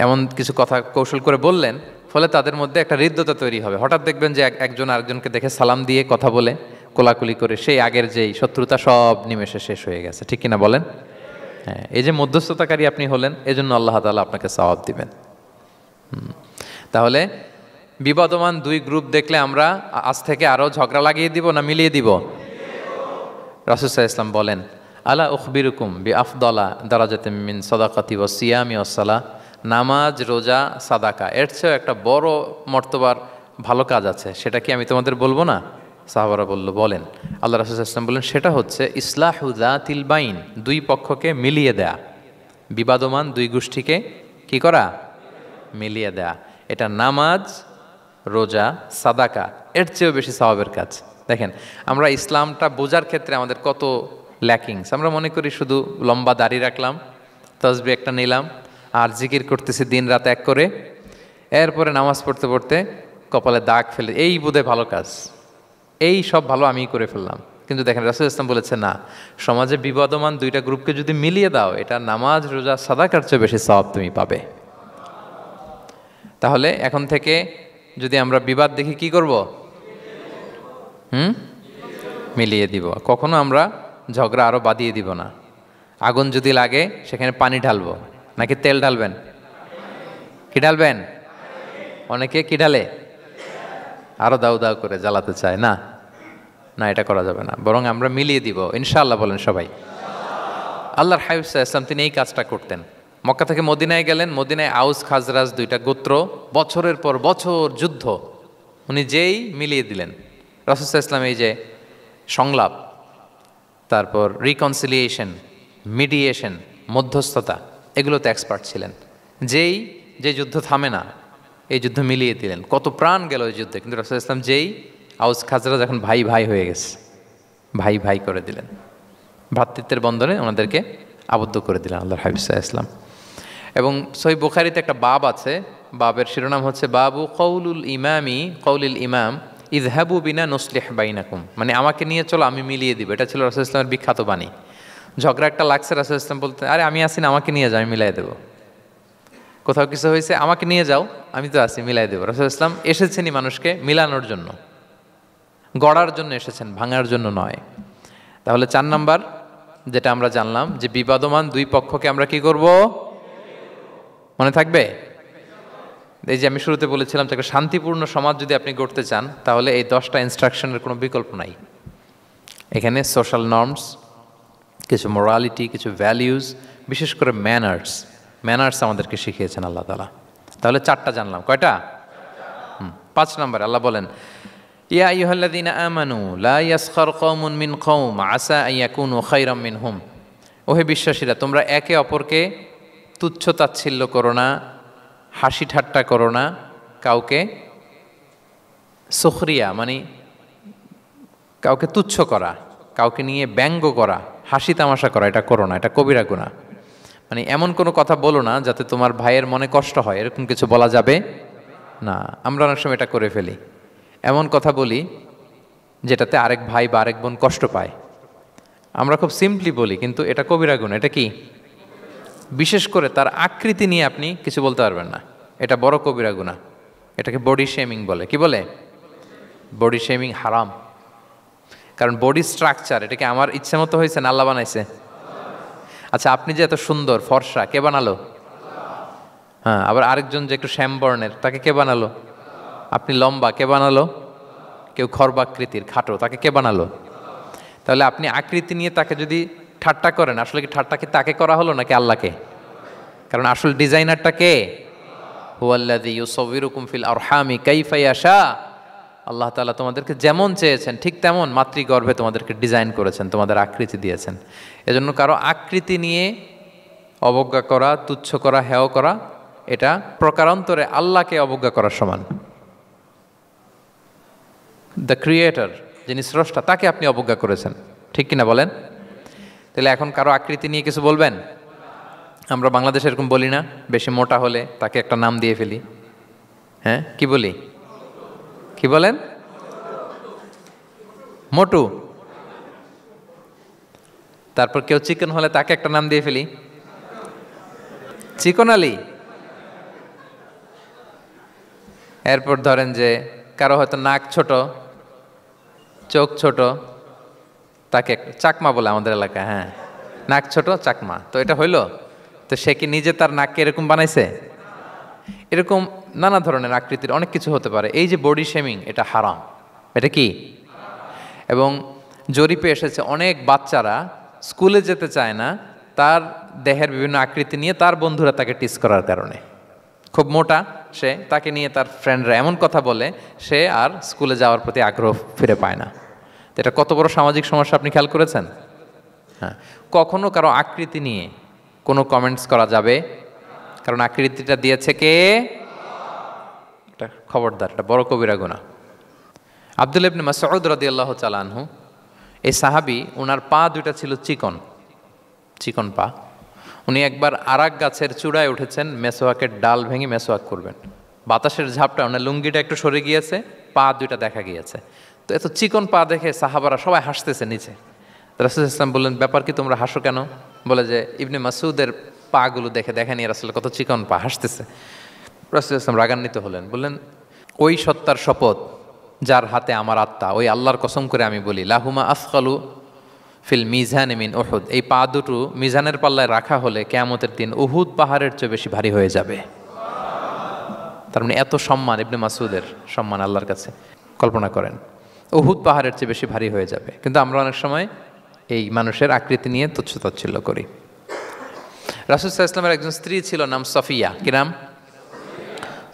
এমন কিছু কথা কৌশল করে বললেন, ফলে তাদের মধ্যে একটা হৃদ্যতা তৈরি হবে। হঠাৎ দেখবেন যে একজন আরেকজনকে দেখে সালাম দিয়ে কথা বলে কোলাকুলি করে সেই আগের যেই শত্রুতা সব নিমেষে শেষ হয়ে গেছে। ঠিক কিনা বলেন? এই যে মধ্যস্থতাকারী আপনি হলেন, এজন্য আল্লাহ তাআলা আপনাকে সওয়াব দিবেন। তাহলে বিবাদমান 2 গ্রুপ দেখলে আমরা আজ থেকে আরো ঝগড়া লাগিয়ে দিব না মিলিয়ে দিব? রাসূল সাল্লাল্লাহু আলাইহি ওয়াসাল্লাম বলেন, আলা উখবিরুকুম বিআফদালা দারাজাতিম মিন সাদাকাতি ওয়াস সিয়ামি ওয়াস সালাহ। নামাজ, রোজা, সাদাকা, এর চেয়ে একটা বড় মর্তবার ভালো কাজ আছে, সেটা কি আমি তোমাদের বলবো না? সাহাবারা বলল, বলেন। আল্লাহ রাসূল সাল্লাল্লাহু আলাইহি ওয়াসাল্লাম বললেন, সেটা হচ্ছে ইসলাহু যাতিল বাইন, 2 পক্ষকে মিলিয়ে দেয়া, বিবাদমান 2 গোষ্ঠীকে কি করা? মিলিয়ে দেয়া। এটা নামাজ, রোজা, সাদাকা এর চেয়েও বেশি সওয়াবের কাজ। দেখেন আমরা ইসলামটা বোঝার ক্ষেত্রে আমাদের কত ল্যাকিংস। আমরা মনে করি শুধু লম্বা দাড়ি রাখলাম, তাসবিহ একটা নিলাম আর জিকির করতেছি দিন রাত এক করে, এরপরে নামাজ পড়তে পড়তে কপালে দাগ ফেলে, এই বোধহয় ভালো কাজ, এই সব ভালো আমিই করে ফেললাম। কিন্তু দেখেন রাসূল ইসলাম বলেছে না, সমাজে বিবাদমান 2টা গ্রুপকে যদি মিলিয়ে দাও, এটা নামাজ, রোজা, সাদাকার চেয়ে বেশি সওয়াব তুমি পাবে। তাহলে এখন থেকে যদি আমরা বিবাদ দেখি কি করব? মিলিয়ে দিব। কখনো আমরা ঝগড়া আরো বাড়িয়ে দিব না। আগুন যদি লাগে সেখানে পানি ঢালবো নাকি তেল ঢালবেন? কি ঢালবেন? অনেকে কি ঢালে? আরো দাউ দাউ করে জ্বালাতে চায় না, না এটা করা যাবে না, বরং আমরা মিলিয়ে দিব ইনশাআল্লাহ। বলেন সবাই। আল্লাহর হাবিব সাল্লাল্লাহু আলাইহি ওয়াসাল্লাম তিনি এই কাজটা করতেন। মক্কা থেকে মদিনায় গেলেন, মদিনায় আউস খাজরাজ 2টা গোত্র, বছরের পর বছর যুদ্ধ, উনি যেই মিলিয়ে দিলেন। রাসূল সাল্লাল্লাহু আলাইহি ওয়াসাল্লাম এই যে সংলাপ, তারপর রিকনসিলিয়েশন, মিডিয়েশন, মধ্যস্থতা, এগুলোতে এক্সপার্ট ছিলেন। যে যুদ্ধ থামে না, এই যুদ্ধ মিলিয়ে দিলেন। কত প্রাণ গেল এই যুদ্ধে, কিন্তু রাসূল সাল্লাল্লাহু আলাইহি ওয়াসাল্লাম যেই আউস খাজরাজ এখন ভাই ভাই হয়ে গেছে, ভাই ভাই করে দিলেন, ভ্রাতৃত্বের বন্ধনে ওনাদেরকে আবদ্ধ করে দিলেন আল্লাহর হাবিব সাল্লাল্লাহু আলাইহি ওয়াসাল্লাম। এবং সহিহ বুখারীতে একটা বাব আছে, বাবের শিরোনাম হচ্ছে বাবু কৌলিল ইমাম ইযহাবু বিনা নুসলিহ বাইনাকুম, মানে আমাকে নিয়ে চলো আমি মিলিয়ে দিব। এটা ছিল রাসূল সাল্লাল্লাহু আলাইহি ওয়াসাল্লামের বিখ্যাত বাণী। ঝগড়া একটা লাগছে, রাসূল সাল্লাল্লাহু আলাইহি ওয়াসাল্লাম বলতেন, আরে আমি আছি না, আমাকে নিয়ে যাও, আমি মিলাই দেবো। কোথাও কিছু হয়েছে, আমাকে নিয়ে যাও, আমি তো আছি, মিলাই দেবো। রাসূল সাল্লাল্লাহু আলাইহি ওয়াসাল্লাম এসেছেনই মানুষকে মিলানোর জন্য। গড়ার জন্য এসেছেন, ভাঙার জন্য নয়। তাহলে 4 নাম্বার যেটা আমরা জানলাম যে বিবাদমান দুই পক্ষকে আমরা কি করব, মনে থাকবে? এই যে আমি শুরুতে বলেছিলাম যে একটা শান্তিপূর্ণ সমাজ যদি আপনি গড়তে চান তাহলে এই 10টা ইনস্ট্রাকশনের কোনো বিকল্প নাই। এখানে সোশ্যাল নর্মস, কিছু মোরালিটি, কিছু ভ্যালিউজ, বিশেষ করে ম্যানার্স আমাদেরকে শিখিয়েছেন আল্লাহ তাআলা। তাহলে 4টা জানলাম, কয়টা? 5 নম্বরে আল্লাহ বলেন, ইয়া আইয়ুহাল্লাযীনা আমানু লা ইয়াসখার কওমুন মিন কওম আসা আন ইয়াকুনু খায়রাম মিনহুম। ওহে বিশ্বাসীরা, তোমরা একে অপরকে তুচ্ছ তাচ্ছিল্য করো না, হাসি ঠাট্টা করো না, কাউকে সুখরিয়া মানে কাউকে তুচ্ছ করা, কাউকে নিয়ে ব্যঙ্গ করা, হাসি তামাশা করা, এটা করো না, এটা কবিরা গুনাহ। মানে এমন কোনো কথা বলো না যাতে তোমার ভাইয়ের মনে কষ্ট হয়, এরকম কিছু বলা যাবে না। আমরা অনেক সময় এটা করে ফেলি, এমন কথা বলি যেটাতে আরেক ভাই বা আরেক বোন কষ্ট পায়। আমরা খুব সিম্পলি বলি, কিন্তু এটা কবিরা গুনাহ। এটা কি? বিশেষ করে তার আকৃতি নিয়ে আপনি কিছু বলতে পারবেন না, এটা বড় কবিরা গুনাহ। এটাকে বডি শেমিং বলে। কি বলে? বডি শেমিং হারাম। কারণ বডি স্ট্রাকচার এটা কি আমার ইচ্ছে মতো হয়েছে না আল্লাহ বানাইছে? আচ্ছা, আপনি যে এত সুন্দর ফর্সা, কে বানালো? হ্যাঁ, আবার আরেকজন যে একটু শ্যামবর্ণের, তাকে কে বানালো? আপনি লম্বা, কে বানালো? কেউ খর্বাকৃতির, খাটো, তাকে কে বানালো? তাহলে আপনি আকৃতি নিয়ে তাকে যদি ঠাট্টা করেন, আসলে কি ঠাট্টা কি তাকে করা হলো নাকি আল্লাহকে? কারণ আসল ডিজাইনারটা কে? হুয়াল্লাযী ইউসাউবিরুকুম ফিল আরহামি কাইফা ইয়াশা। আল্লাহ তাআলা তোমাদেরকে যেমন চেয়েছেন ঠিক তেমন মাতৃগর্ভে তোমাদেরকে ডিজাইন করেছেন, তোমাদের আকৃতি দিয়েছেন। এজন্য কারো আকৃতি নিয়ে অবজ্ঞা করা, তুচ্ছ করা, হেয় করা, এটা প্রকারান্তরে আল্লাহকে অবজ্ঞা করার সমান। দ্য ক্রিয়েটর, যিনি স্রষ্টা, তাকে আপনি অবজ্ঞা করেছেন, ঠিক কিনা বলেন? তাহলে এখন কারো আকৃতি নিয়ে কিছু বলবেন? আমরা বাংলাদেশে এরকম বলি না? বেশি মোটা হলে তাকে একটা নাম দিয়ে ফেলি। হ্যাঁ, কি বলি? কি বলেন? মোটু। তারপর কেউ চিকন হলে তাকে একটা নাম দিয়ে ফেলি, চিকন আলী। এরপর ধরেন যে কারো হয়তো নাক ছোট, চোখ ছোট, তাকে চাকমা বলে আমাদের এলাকায়। হ্যাঁ, নাক ছোট চাকমা। তো এটা হইল? তো সে কি নিজে তার নাককে এরকম বানাইছে? এরকম নানা ধরনের আকৃতির অনেক কিছু হতে পারে। এই যে বডি শেমিং, এটা হারাম। এটা কি? এবং জরিপে এসেছে অনেক বাচ্চারা স্কুলে যেতে চায় না তার দেহের বিভিন্ন আকৃতি নিয়ে, তার বন্ধুরা তাকে টিস করার কারণে। খুব মোটা সে, তাকে নিয়ে তার ফ্রেন্ডরা এমন কথা বলে, সে আর স্কুলে যাওয়ার প্রতি আগ্রহ ফিরে পায় না। তো এটা কত বড় সামাজিক সমস্যা আপনি খেয়াল করেছেন? হ্যাঁ, কখনো কারো আকৃতি নিয়ে কোনো কমেন্টস করা যাবে? কারণ আকৃতিটা দিয়েছে কে? এটা খবরদার, এটা বড় কবিরা গুনাহ। আব্দুল্লাহ ইবনে মাসউদ রাদিয়াল্লাহু তাআলা আনহু, এই সাহাবী, ওনার পা দুইটা ছিল চিকন পা। উনি একবার আরাক গাছের চূড়ায় উঠেছেন, মেসোয়াকের ডাল ভেঙে মেসোয়াক করবেন। বাতাসের ঝাপটা ওনার লুঙ্গিটা একটু সরে গিয়েছে, পা দুইটা দেখা গিয়েছে। তো এত চিকন পা দেখে সাহাবারা সবাই হাসতেছে নিচে। রাসূল ইসলাম বললেন, ব্যাপার কি, তোমরা হাসো কেন? বলে যে ইবনে মাসউদের পাগুলো দেখে দেখেনি রাসূল কত চিকন পা, হাসতেছে। রাসূল ইসলাম রাগান্বিত হলেন, বললেন, ওই সত্তার শপথ যার হাতে আমার আত্মা, ওই আল্লাহর কসম করে আমি বলি, লাহুমা আসকালু ফিল মিজান মিন উহুদ, এই পা দুটো মিজানের পাল্লায় রাখা হলে কিয়ামতের দিন উহুদ পাহাড়ের চেয়ে বেশি ভারী হয়ে যাবে। তার মানে এত সম্মান ইবনে মাসউদের, সম্মান আল্লাহর কাছে, কল্পনা করেন, উহুদ পাহাড়ের চেয়ে বেশি ভারী হয়ে যাবে। কিন্তু আমরা অনেক সময় এই মানুষের আকৃতি নিয়ে তুচ্ছ তাচ্ছিল্য করি। রাসূল সাল্লাল্লাহু আলাইহি ওয়াসাল্লামের একজন স্ত্রী ছিল, নাম সফিয়া। কি নাম?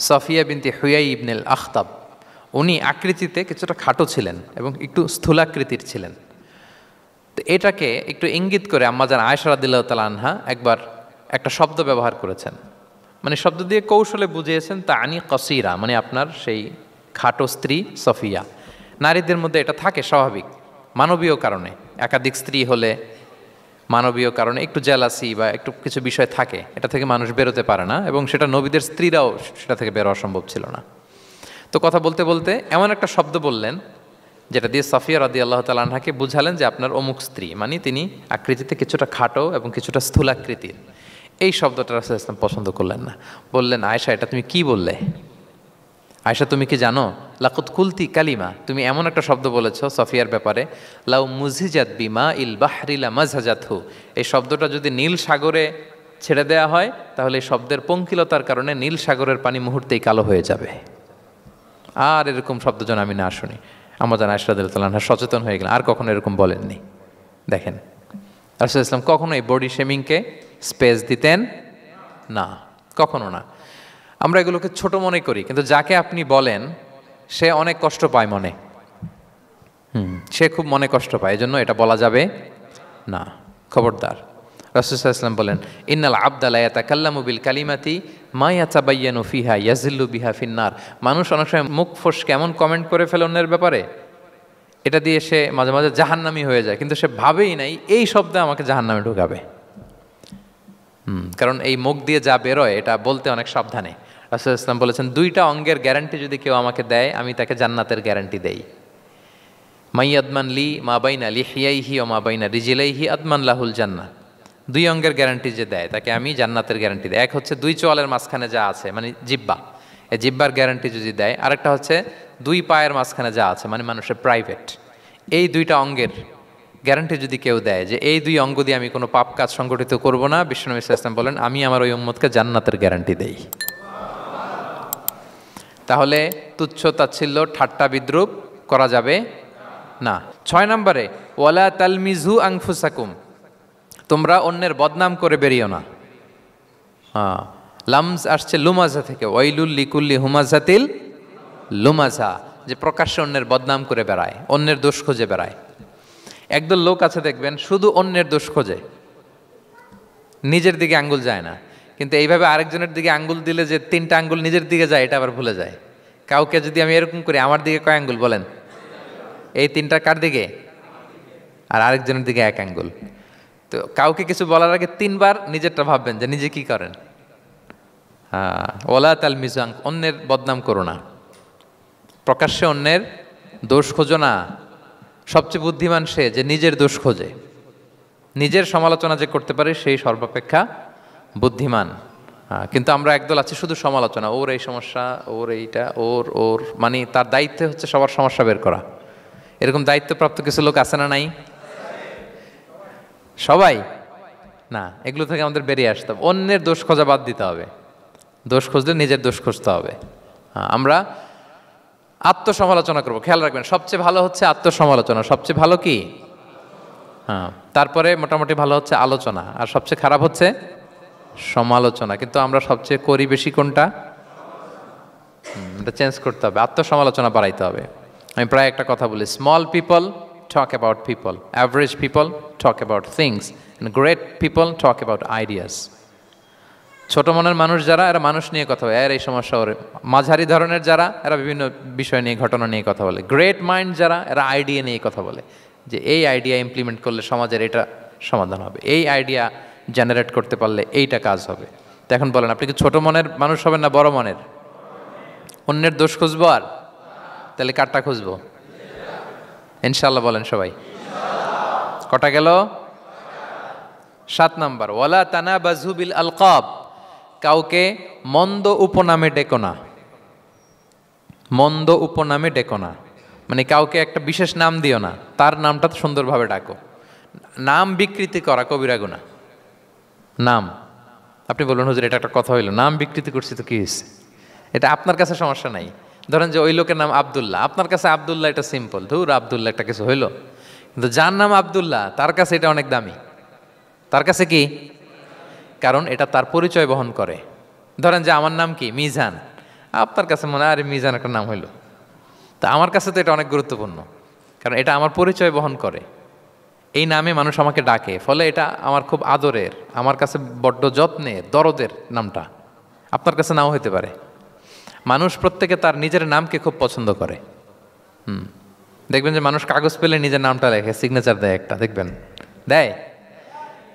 সফিয়া বিনতে হুয়াই ইবনুল আখতাব। উনি আকৃতিতে কিছুটা খাটো ছিলেন এবং একটু স্থূলাকৃতির ছিলেন। তো এটাকে একটু ইঙ্গিত করে আম্মাজান আয়েশা রাদিয়াল্লাহু তাআলা আনহা একবার একটা শব্দ ব্যবহার করেছেন, মানে শব্দ দিয়ে কৌশলে বুঝিয়েছেন, তানি কসিরা, মানে আপনার সেই খাটো স্ত্রী সফিয়া। নারীদের মধ্যে এটা থাকে স্বাভাবিক, মানবীয় কারণে। একাধিক স্ত্রী হলে মানবীয় কারণে একটু জেলাসি বা একটু কিছু বিষয় থাকে, এটা থেকে মানুষ বেরোতে পারে না, এবং সেটা নবীদের স্ত্রীরাও সেটা থেকে বেরোয়া সম্ভব ছিল না। তো কথা বলতে বলতে এমন একটা শব্দ বললেন যেটা দিয়ে সফিয়া রাদিয়াল্লাহু তাআলা আনহাকে বুঝালেন যে আপনার অমুক স্ত্রী, মানে তিনি আকৃতিতে কিছুটা খাটো এবং কিছুটা স্থূলাকৃতির। এই শব্দটা রাসূল ইসলাম পছন্দ করলেন না, বললেন, আয়েশা এটা তুমি কি বললে? আয়েশা তুমি কি জানো, লাকুত কুলতি কালিমা, তুমি এমন একটা শব্দ বলেছো সফিয়ার ব্যাপারে, লাউ মুজিজাত বিমা ইল বাহরিলা মাজহাজাতহু, এই শব্দটা যদি নীল সাগরে ছেড়ে দেয়া হয় তাহলে এই শব্দের পঙ্কিলতার কারণে নীল সাগরের পানি মুহূর্তেই কালো হয়ে যাবে। আর এরকম শব্দ যেন আমি না শুনি। আমার জান আয়েশা রাদিয়াল্লাহু তাআলা সচেতন হয়ে গেলেন, আর কখনো এরকম বলেননি। দেখেন রাসূলুল্লাহ ইসলাম কখনো এই বডি শেমিংকে স্পেস দিতেন না, কখনো না। আমরা এগুলোকে ছোট মনে করি, কিন্তু যাকে আপনি বলেন সে অনেক কষ্ট পায় মনে, সে খুব মনে কষ্ট পায়, এজন্য এটা বলা যাবে না, খবরদার। রাসূলুল্লাহ সাল্লাল্লাহু আলাইহি ওয়াসাল্লাম বলেন, ইন্নাল আবদা লা ইয়াতাকাল্লামু বিল কালিমাতি মা ইয়াতাবায়্যানু ফিহা ইয়াজিল্লু বিহা ফিন্নার। মানুষ অনেক সময় মুখ ফসকে এমন কমেন্ট করে ফেলে অন্যের ব্যাপারে, এটা দিয়ে সে মাঝে মাঝে জাহান্নামী হয়ে যায়, কিন্তু সে ভাবেই নাই এই শব্দে আমাকে জাহান্নামে ঢুকাবে। কারণ এই মুখ দিয়ে যা বেরোয় এটা বলতে অনেক সাবধানে। রাসূলুল্লাহ ইসলাম বলেছেন, দুইটা অঙ্গের গ্যারান্টি যদি কেউ আমাকে দেয় আমি তাকে জান্নাতের গ্যারান্টি দেই। মাইয়াদমান লি মা বাইনা লিহিয়াইহি ওয়া মা বাইনা রিজিলাইহি আদমান লাহুল জান্নাহ। দুই অঙ্গের গ্যারান্টি যে দেয় তাকে আমি জান্নাতের গ্যারান্টি দেয়। এক হচ্ছে দুই চোয়ালের মাঝখানে যা আছে মানে জিব্বা, এই জিব্বার গ্যারান্টি যদি দেয়। আরেকটা হচ্ছে দুই পায়ের মাঝখানে যা আছে মানে মানুষের প্রাইভেট। এই দুইটা অঙ্গের গ্যারান্টি যদি কেউ দেয় যে এই দুই অঙ্গ দিয়ে আমি কোনো পাপ কাজ সংগঠিত করব না, বিশ্বনবী সাল্লাল্লাহু আলাইহি ওয়াসাল্লাম বলেন আমি আমার ওই উম্মতকে জান্নাতের গ্যারান্টি দেই। তাহলে তুচ্ছ তাচ্ছিল্য ঠাট্টা বিদ্রুপ করা যাবে না। 6 নম্বরে ওয়ালা তালমিজু আনফুসাকুম, তোমরা অন্যের বদনাম করে বেরিও না। লামজ আসছে লুমাজা থেকে, ওয়াইলুল লিকুল্লি হুমাজাতিল লুমাজা, যে প্রকাশ্যে অন্যের বদনাম করে বেড়ায়, অন্যের দোষ খুঁজে বেড়ায়। একদল লোক আছে দেখবেন শুধু অন্যের দোষ খোঁজে, নিজের দিকে আঙ্গুল যায় না। কিন্তু এইভাবে আরেকজনের দিকে আঙ্গুল দিলে যে 3টা আঙ্গুল নিজের দিকে যায় এটা আবার ভুলে যায়। কাউকে যদি আমি এরকম করি, আমার দিকে কয় আঙ্গুল বলেন? এই 3টা কার দিকে? আর আরেকজনের দিকে 1 আঙ্গুল। তো কাউকে কিছু বলার আগে 3 বার নিজেরটা ভাববেন যে নিজে কি করেন। ওলা তাল মিজাং, অন্যের বদনাম করো না, প্রকাশ্যে অন্যের দোষ খোঁজো না। সবচেয়ে বুদ্ধিমান সে যে নিজের দোষ খোঁজে, নিজের সমালোচনা যে করতে পারে সেই সর্বাপেক্ষা বুদ্ধিমান। কিন্তু আমরা একদল আছি শুধু সমালোচনা, ওর এই সমস্যা, ওর এইটা, ওর ওর মানে তার দায়িত্ব হচ্ছে সবার সমস্যা বের করা। এরকম দায়িত্বপ্রাপ্ত কিছু লোক আছে না নাই? সবাই না, এগুলো থেকে আমাদের বেরিয়ে আসতে হবে। অন্যের দোষ খোঁজা বাদ দিতে হবে, দোষ খুঁজলে নিজের দোষ খুঁজতে হবে। আমরা আত্মসমালোচনা করবো। খেয়াল রাখবেন সবচেয়ে ভালো হচ্ছে আত্মসমালোচনা, সবচেয়ে ভালো কি? তারপরে মোটামুটি ভালো হচ্ছে আলোচনা, আর সবচেয়ে খারাপ হচ্ছে সমালোচনা। কিন্তু আমরা সবচেয়ে করি বেশি কোনটা? এটা চেঞ্জ করতে হবে, আত্মসমালোচনা বাড়াইতে হবে। আমি প্রায় একটা কথা বলি, small people talk about people, average people talk about things, and great people talk about ideas. ছোট মনের মানুষ যারা, এরা মানুষ নিয়ে কথা বলে, এর এই সমস্যা ওর। মাঝারি ধরনের যারা, এরা বিভিন্ন বিষয় নিয়ে, ঘটনা নিয়ে কথা বলে। গ্রেট মাইন্ড যারা, এরা আইডিয়া নিয়ে কথা বলে, যে এই আইডিয়া ইমপ্লিমেন্ট করলে সমাজের এটা সমাধান হবে, এই আইডিয়া জেনারেট করতে পারলে এইটা কাজ হবে। তো এখন বলেন, আপনি কি ছোট মনের মানুষ হবেন না বড় মনের? অন্যের দোষ খুঁজবো আর তাহলে কারটা খুঁজবো? ইনশাল্লাহ বলেন সবাই। কটা গেল? 7 নাম্বার, ওয়ালা তানাবাজু বিল আলকাব, কাউকে মন্দ উপনামে ডেকো না। মন্দ উপনামে ডেকো না মানে কাউকে একটা বিশেষ নাম দিও না, তার নামটা সুন্দরভাবে ডাকো। নাম বিকৃতি করা কবিরা গুনাহ। নাম আপনি বলুন, হুজুর এটা একটা কথা হইলো, নাম বিকৃতি করছি তো কি হয়েছে? এটা আপনার কাছে সমস্যা নাই। ধরেন যে ওই লোকের নাম আব্দুল্লাহ, আপনার কাছে আব্দুল্লাহ এটা সিম্পল, ধুর আব্দুল্লাহ একটা কিছু হইলো। কিন্তু যার নাম আব্দুল্লাহ তার কাছে এটা অনেক দামি। তার কাছে কি? কারণ এটা তার পরিচয় বহন করে। ধরেন যে আমার নাম কি মিজান, আপনার কাছে মনে হয় আরে মিজান একটা নাম হইলো, তা আমার কাছে তো এটা অনেক গুরুত্বপূর্ণ, কারণ এটা আমার পরিচয় বহন করে। এই নামে মানুষ আমাকে ডাকে, ফলে এটা আমার খুব আদরের, আমার কাছে বড্ড যত্নের, দরদের নামটা। আপনার কাছে নাও হতে পারে। মানুষ প্রত্যেকে তার নিজের নামকে খুব পছন্দ করে। দেখবেন যে মানুষ কাগজ পেলে নিজের নামটা লেখে, সিগনেচার দেয় একটা, দেখবেন দেয়।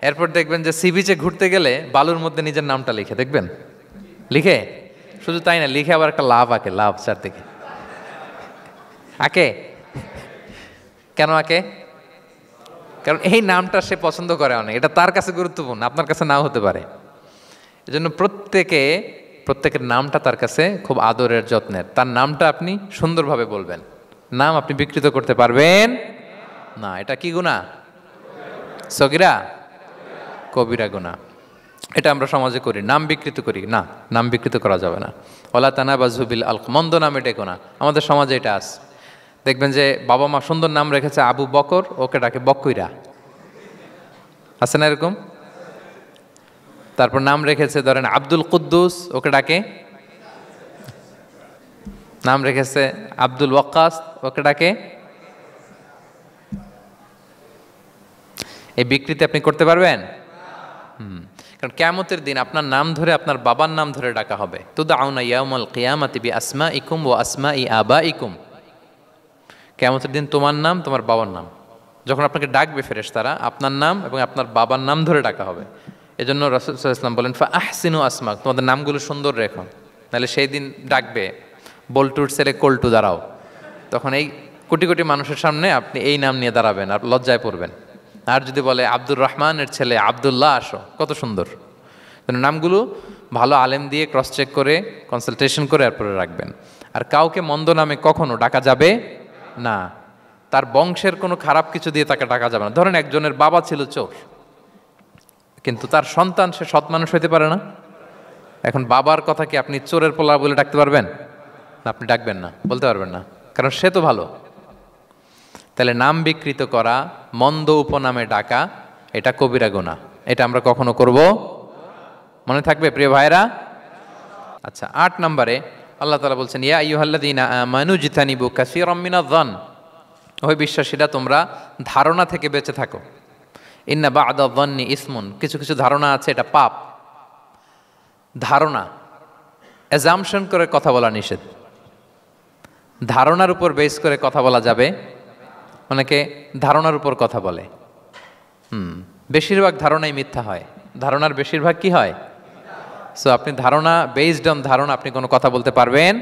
এরপর দেখবেন যে সি বিচে ঘুরতে গেলে বালুর মধ্যে নিজের নামটা লিখে, দেখবেন লিখে। শুধু তাই না, লিখে আবার একটা লাভ আঁকে, লাভ চারদিকে আঁকে। কেন আঁকে? কারণ এই নামটা সে পছন্দ করে অনেক, এটা তার কাছে গুরুত্বপূর্ণ, আপনার কাছে নাও হতে পারে। এজন্য প্রত্যেকে প্রত্যেকের নামটা তার কাছে খুব আদরের যত্নের, তার নামটা আপনি সুন্দরভাবে বলবেন। নাম আপনি বিকৃত করতে পারবেন না। এটা কি গুনাহ? সগীরা কবিরা গুনাহ। এটা আমরা সমাজে করি, নাম বিকৃত করি না, নাম বিকৃত করা যাবে না। ওয়ালা তানাবাযু বিল আলক, মন্দ নামে ডেকো না। আমাদের সমাজে এটা আছে, দেখবেন যে বাবা মা সুন্দর নাম রেখেছে আবু বকর, ওকে ডাকে বকইরা, আছে না এরকম? তারপর নাম রেখেছে ধরেন আব্দুল কুদ্দুস, ওকে ডাকে, নাম রেখেছে আব্দুল ওয়াক্কাস, ওকে ডাকে। এই বিকৃতি আপনি করতে পারবেন? কারণ কিয়ামতের দিন আপনার নাম ধরে আপনার বাবার নাম ধরে ডাকা হবে। তুদআউনা ইয়াউমাল কিয়ামাতি বিআসমাইকুম ওয়া আসমাই আবাইকুম। কিয়ামতের দিন তোমার নাম, তোমার বাবার নাম, যখন আপনাকে ডাকবে ফেরেশতারা, আপনার নাম এবং আপনার বাবার নাম ধরে ডাকা হবে। এজন্য রাসূল সাল্লাল্লাহু আলাইহি ওয়াসাল্লাম বলেন, ফা আহসিনু আসমাক, তোমাদের নামগুলো সুন্দর রেখো, নাহলে সেই দিন ডাকবে বল্টুর ছেলে কল্টু দাঁড়াও, তখন এই কোটি কোটি মানুষের সামনে আপনি এই নাম নিয়ে দাঁড়াবেন আর লজ্জায় পড়বেন। আর যদি বলে আব্দুর রহমানের ছেলে আব্দুল্লাহ, আসো, কত সুন্দর। নামগুলো ভালো আলেম দিয়ে ক্রস চেক করে কনসালটেশন করে এরপরে রাখবেন। আর কাউকে মন্দ নামে কখনো ডাকা যাবে না, তার বংশের কোনো খারাপ কিছু দিয়ে তাকে ডাকা যাবে না। ধরেন একজনের বাবা ছিল চোর, কিন্তু তার সন্তান সে সৎ মানুষ হইতে পারে না, এখন বাবার কথা কি আপনি চোরের পোলা বলে ডাকতে পারবেন? না, আপনি ডাকবেন না, বলতে পারবেন না, কারণ সে তো ভালো। তাহলে নাম বিকৃত করা, মন্দ উপনামে ডাকা, এটা কবিরা গুনাহ। এটা আমরা কখনো করব? মনে থাকবে প্রিয় ভাইরা? আচ্ছা, 8 নম্বরে আল্লাহ তাআলা বলছেন, ইয়া আইয়ুহাল্লাযীনা আমানু জিতানিবু কাসীরাম মিনায-যন, ওই বিশ্বাসীরা তোমরা ধারণা থেকে বেঁচে থাকো। ইন্না বা'দা-যন্নি ইসমুন, কিছু কিছু ধারণা আছে এটা পাপ। ধারণা, অ্যাজাম্পশন করে কথা বলা নিষেধ। ধারণার উপর বেস করে কথা বলা যাবে। অনেকে ধারণার উপর কথা বলে, বেশিরভাগ ধারণাই মিথ্যা হয়। ধারণার বেশিরভাগ কি হয়? সো আপনি ধারণা, বেসড অন ধারণা আপনি কোনো কথা বলতে পারবেন,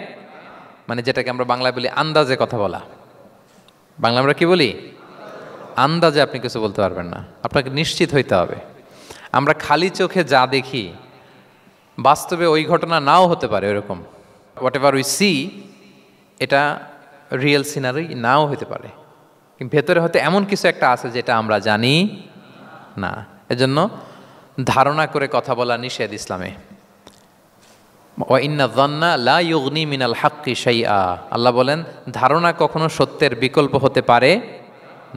মানে যেটাকে আমরা বাংলায় বলি আন্দাজে কথা বলা। বাংলা আমরা কি বলি? আন্দাজে আপনি কিছু বলতে পারবেন না, আপনাকে নিশ্চিত হইতে হবে। আমরা খালি চোখে যা দেখি, বাস্তবে ওই ঘটনা নাও হতে পারে এরকম। হোয়াট এভার উই সি, এটা রিয়েল সিনারি নাও হতে পারে, কিন্তু ভেতরে হয়তো এমন কিছু একটা আছে যেটা আমরা জানি না। এজন্য ধারণা করে কথা বলা নিষেধ ইসলামে। ওয়া ইন্না যান্না লা ইউগনি মিনাল হাক্কি শাইআ, আল্লাহ বলেন ধারণা কখনো সত্যের বিকল্প হতে পারে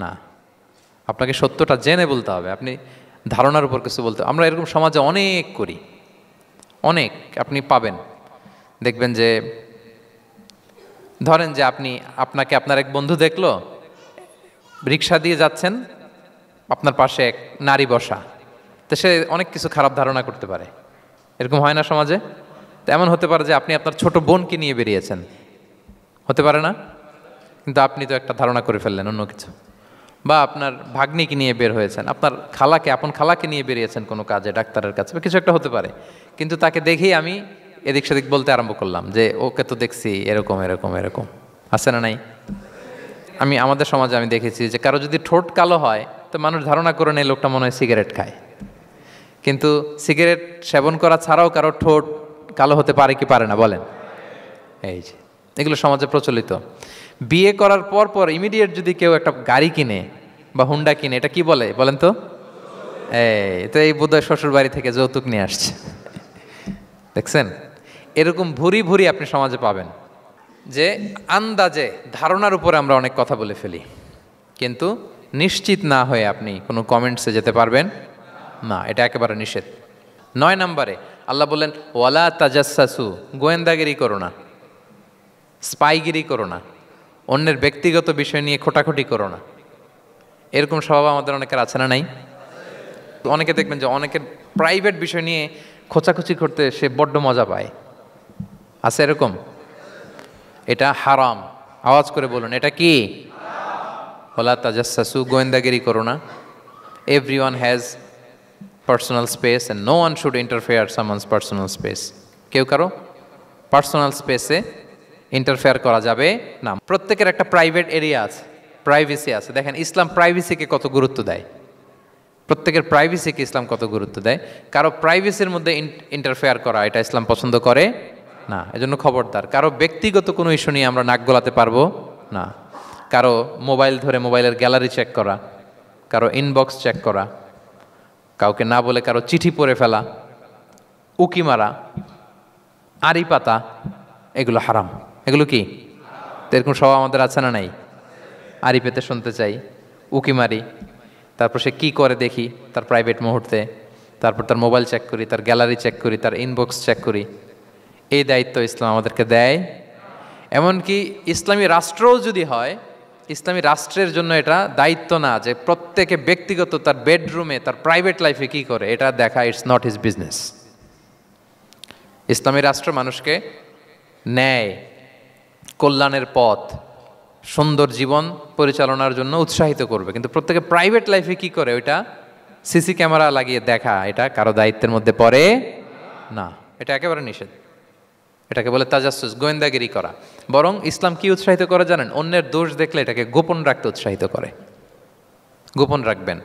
না। আপনাকে সত্যটা জেনে বলতে হবে, আপনি ধারণার উপর কিছু বলতে। আমরা এরকম সমাজে অনেক করি, অনেক আপনি পাবেন। দেখবেন যে ধরেন যে আপনাকে আপনার এক বন্ধু দেখলো, রিক্সা দিয়ে যাচ্ছেন, আপনার পাশে এক নারী বসা, তো সে অনেক কিছু খারাপ ধারণা করতে পারে। এরকম হয় না সমাজে? তো এমন হতে পারে যে আপনি আপনার ছোট বোনকে নিয়ে বেরিয়েছেন, হতে পারে না? কিন্তু আপনি তো একটা ধারণা করে ফেললেন অন্য কিছু। বা আপনার ভাগ্নিকে নিয়ে বের হয়েছেন, আপনার খালাকে, আপন খালাকে নিয়ে বেরিয়েছেন কোনো কাজে, ডাক্তারের কাছে, বা কিছু একটা হতে পারে। কিন্তু তাকে দেখেই আমি এদিক সেদিক বলতে আরম্ভ করলাম যে ওকে তো দেখছি এরকম এরকম এরকম, আছে না নাই? আমাদের সমাজে আমি দেখেছি যে কারো যদি ঠোঁট কালো হয় তো মানুষ ধারণা করে নেয় লোকটা মনে হয় সিগারেট খায়। কিন্তু সিগারেট সেবন করা ছাড়াও কারো ঠোঁট কালো হতে পারে কি পারে না বলেন? এই যে এগুলো সমাজে প্রচলিত। বিয়ে করার পর পর ইমিডিয়েট যদি কেউ একটা গাড়ি কিনে বা হুন্ডা কিনে, এটা কি বলে বলেন তো? এই বোধহয় শ্বশুর বাড়ি থেকে যৌতুক নিয়ে আসছে। দেখছেন, এরকম ভুরি ভুরি আপনি সমাজে পাবেন যে আন্দাজে ধারণার উপরে আমরা অনেক কথা বলে ফেলি, কিন্তু নিশ্চিত না হয়ে আপনি কোনো কমেন্টসে যেতে পারবেন না, এটা একেবারে নিষেধ। 9 নম্বরে আল্লাহ বললেন ওয়ালা তাজাসসু, গোয়েন্দাগিরি করো না, স্পাইগিরি করো না, অন্যের ব্যক্তিগত বিষয় নিয়ে খোটাখুটি করো না। এরকম স্বভাব আমাদের অনেকের আছে না নাই? অনেকে দেখবেন যে অনেকের প্রাইভেট বিষয় নিয়ে খোঁচাখুচি করতে সে বড্ড মজা পায়, আছে এরকম? এটা হারাম, আওয়াজ করে বলুন এটা কি? ওয়ালা তাজাসসু, গোয়েন্দাগিরি করো না। Everyone has personal space and no one should interfere someone's personal space. কেউ কারো পার্সোনাল স্পেসে ইন্টারফেয়ার করা যাবে না। প্রত্যেকের একটা প্রাইভেট এরিয়া আছে, প্রাইভেসি আছে। দেখেন ইসলাম প্রাইভেসিকে কত গুরুত্ব দেয়। প্রত্যেকের প্রাইভেসিকে ইসলাম কত গুরুত্ব দেয়। কারো প্রাইভেসির মধ্যে ইন্টারফেয়ার করা এটা ইসলাম পছন্দ করে না। এজন্য খবরদার, কারো ব্যক্তিগত কোনো ইস্যু নিয়ে আমরা নাক গলাতে পারবো না। কারো মোবাইল ধরে মোবাইলের গ্যালারি চেক করা, কারো ইনবক্স চেক করা, কাউকে না বলে কারো চিঠি পড়ে ফেলা, উকি মারা, আড়ি পাতা, এগুলো হারাম। এগুলো কি? তো এরকম সব আমাদের আছে না নাই? আড়ি পেতে শুনতে চাই, উকি মারি, তারপর সে কী করে দেখি তার প্রাইভেট মুহূর্তে, তারপর তার মোবাইল চেক করি, তার গ্যালারি চেক করি, তার ইনবক্স চেক করি। এই দায়িত্ব ইসলাম আমাদেরকে দেয়। এমনকি ইসলামী রাষ্ট্রও যদি হয়, ইসলামী রাষ্ট্রের জন্য এটা দায়িত্ব না যে প্রত্যেকে ব্যক্তিগত তার বেডরুমে তার প্রাইভেট লাইফে কি করে এটা দেখা, ইটস নট হিজ বিজনেস। ইসলামী রাষ্ট্র মানুষকে ন্যায়, কল্যাণের পথ, সুন্দর জীবন পরিচালনার জন্য উৎসাহিত করবে, কিন্তু প্রত্যেকে প্রাইভেট লাইফে কি করে ওইটা সিসি ক্যামেরা লাগিয়ে দেখা, এটা কারো দায়িত্বের মধ্যে পড়ে না। এটা একেবারে নিষেধ। এটাকে বলে তাজাসসুস, গোয়েন্দাগিরি করা। বরং ইসলাম কি উৎসাহিত করে জানেন? অন্যের দোষ দেখলে এটাকে গোপন রাখতে উৎসাহিত করে। গোপন রাখবেন।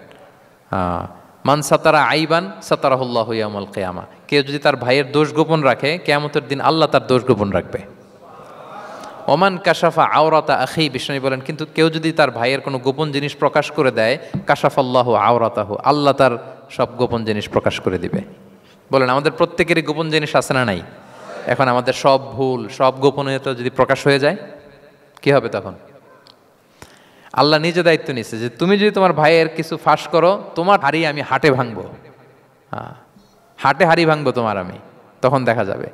মান সাতারা আইবান সাতারাহুল্লাহু ইয়াউমাল কিয়ামা। কেউ যদি তার ভাইয়ের দোষ গোপন রাখে, কিয়ামতের দিন আল্লাহ তার দোষ গোপন রাখবে। ওমান কাশাফা আওরাতা আখি, বিষ্ণু বলেন, কিন্তু কেউ যদি তার ভাইয়ের কোনো গোপন জিনিস প্রকাশ করে দেয়, কাশাফাল্লাহু আওরাতাহু, আল্লাহ তার সব গোপন জিনিস প্রকাশ করে দিবে। বলেন, আমাদের প্রত্যেকেরই গোপন জিনিস আছে না নাই? এখন আমাদের সব ভুল, সব গোপনীয়তা যদি প্রকাশ হয়ে যায়, কি হবে তখন? আল্লাহ নিজে দায়িত্ব নিচ্ছে যে তুমি যদি তোমার ভাইয়ের কিছু ফাঁস করো, তোমার হাড়ি আমি হাটে ভাঙবো। হাটে হাড়ি ভাঙবো তোমার আমি, তখন দেখা যাবে।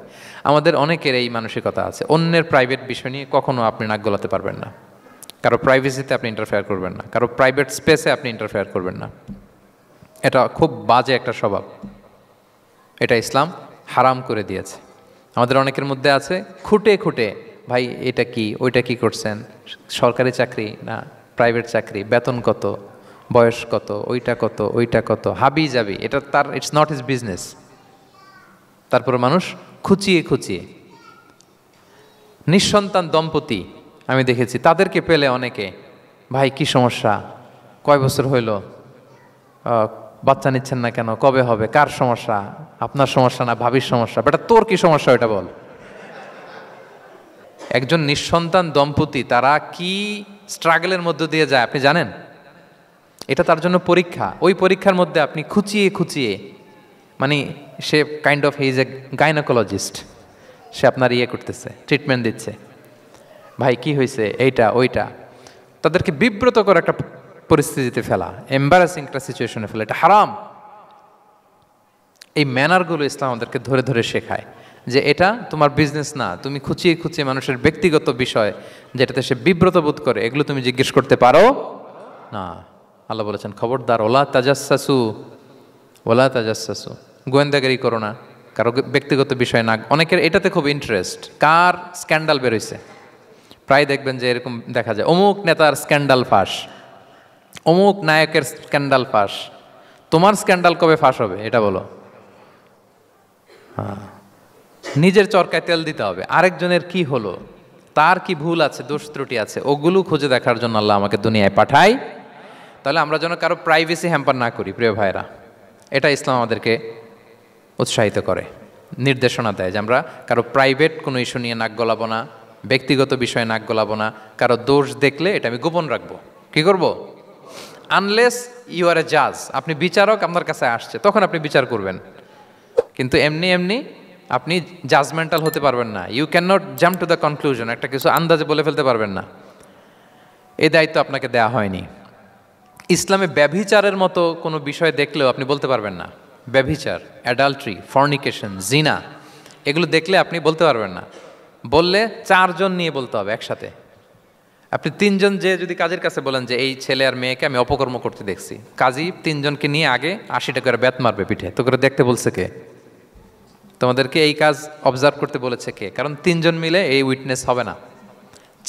আমাদের অনেকের এই মানসিকতা আছে, অন্যের প্রাইভেট বিষয় নিয়ে কখনো আপনি নাক গলাতে পারবেন না। কারো প্রাইভেসিতে আপনি ইন্টারফেয়ার করবেন না, কারো প্রাইভেট স্পেসে আপনি ইন্টারফেয়ার করবেন না। এটা খুব বাজে একটা স্বভাব, এটা ইসলাম হারাম করে দিয়েছে। আমাদের অনেকের মধ্যে আছে খুঁটে খুঁটে, ভাই এটা কি, ওইটা কি করছেন, সরকারি চাকরি না প্রাইভেট চাকরি, বেতন কত, বয়স কত, ওইটা কত, ওইটা কত, হাবি যাবি, এটা তার, ইটস নট হিজ বিজনেস। তারপর মানুষ খুঁচিয়ে খুঁচিয়ে, নিঃসন্তান দম্পতি আমি দেখেছি, তাদেরকে পেলে অনেকে, ভাই কি সমস্যা, কয় বছর হইল, বাচ্চা নিচ্ছেন না কেন, কবে হবে, কার সমস্যা, আপনার সমস্যা না ভাবির সমস্যা, বেটা তোর কি সমস্যা ওইটা বল। একজন নিঃসন্তান দম্পতি তারা কি স্ট্রাগলের মধ্য দিয়ে যায় আপনি জানেন? এটা তার জন্য পরীক্ষা। ওই পরীক্ষার মধ্যে আপনি খুঁচিয়ে খুঁচিয়ে, মানে সে kind of his a gynaecologist, সে আপনার ইয়ে করতেছে, ট্রিটমেন্ট দিচ্ছে, ভাই কি হয়েছে, এইটা ওইটা, তাদেরকে বিব্রত করে একটা পরিস্থিতিতে ফেলা, এম্বারাসিং একটা সিচুয়েশনে ফেলা, এটা হারাম। এই ম্যানারগুলো ইসলাম আমাদেরকে ধরে ধরে শেখায় যে এটা তোমার বিজনেস না, তুমি খুঁচিয়ে খুঁচিয়ে মানুষের ব্যক্তিগত বিষয় যেটাতে সে বিব্রত বোধ করে, এগুলো তুমি জিজ্ঞেস করতে পারো না। আল্লাহ বলেছেন খবরদার, ওলা তাজাসসু, ওলা তাজাসসু, গোয়েন্দাগিরি করো না, কারো ব্যক্তিগত বিষয় না। অনেকের এটাতে খুব ইন্টারেস্ট, কার স্ক্যান্ডাল বেরোইছে, প্রায় দেখবেন যে এরকম দেখা যায়, অমুক নেতার স্ক্যান্ডাল ফাঁস, অমুক নায়কের স্ক্যান্ডাল ফাঁস। তোমার স্ক্যান্ডাল কবে ফাঁস হবে এটা বলো? নিজের চরকায় তেল দিতে হবে, আরেকজনের কি হলো, তার কি ভুল আছে, দোষ ত্রুটি আছে, ওগুলো খুঁজে দেখার জন্য আল্লাহ আমাকে দুনিয়ায় পাঠায়। তাহলে আমরা যেন কারো প্রাইভেসি হ্যাম্পার না করি প্রিয় ভাইরা, এটা ইসলাম আমাদেরকে উৎসাহিত করে, নির্দেশনা দেয় যে আমরা কারো প্রাইভেট কোনো ইস্যু নিয়ে নাক গলাবো না, ব্যক্তিগত বিষয়ে নাক গলাবো না, কারো দোষ দেখলে এটা আমি গোপন রাখবো। কি করব? আনলেস ইউ আর এ জাজ, আপনি বিচারক, আপনার কাছে আসছে, তখন আপনি বিচার করবেন, কিন্তু এমনি এমনি আপনি জাজমেন্টাল হতে পারবেন না। You can not jump to the conclusion, একটা কিছু আন্দাজে বলে ফেলতে পারবেন না, এই দায়িত্ব আপনাকে দেয়া হয়নি। ইসলামে ব্যভিচারের মতো কোনো বিষয় দেখলেও আপনি বলতে পারবেন না। ব্যভিচার, অ্যাডাল্ট্রি, ফর্নিকেশন, জিনা, এগুলো দেখলে আপনি বলতে পারবেন না। বললে 4 জন নিয়ে বলতে হবে একসাথে। আপনি 3 জন যে যদি কাজের কাছে বলেন যে এই ছেলে আর মেয়েকে আমি অপকর্ম করতে দেখছি, কাজী 3 জনকে নিয়ে আগে 80 টাকার বেত মারবে পিঠে, তো করে দেখতে বলছে কে? তোমাদেরকে এই কাজ অবজার্ভ করতে বলেছে কে? কারণ 3 জন মিলে এই উইটনেস হবে না।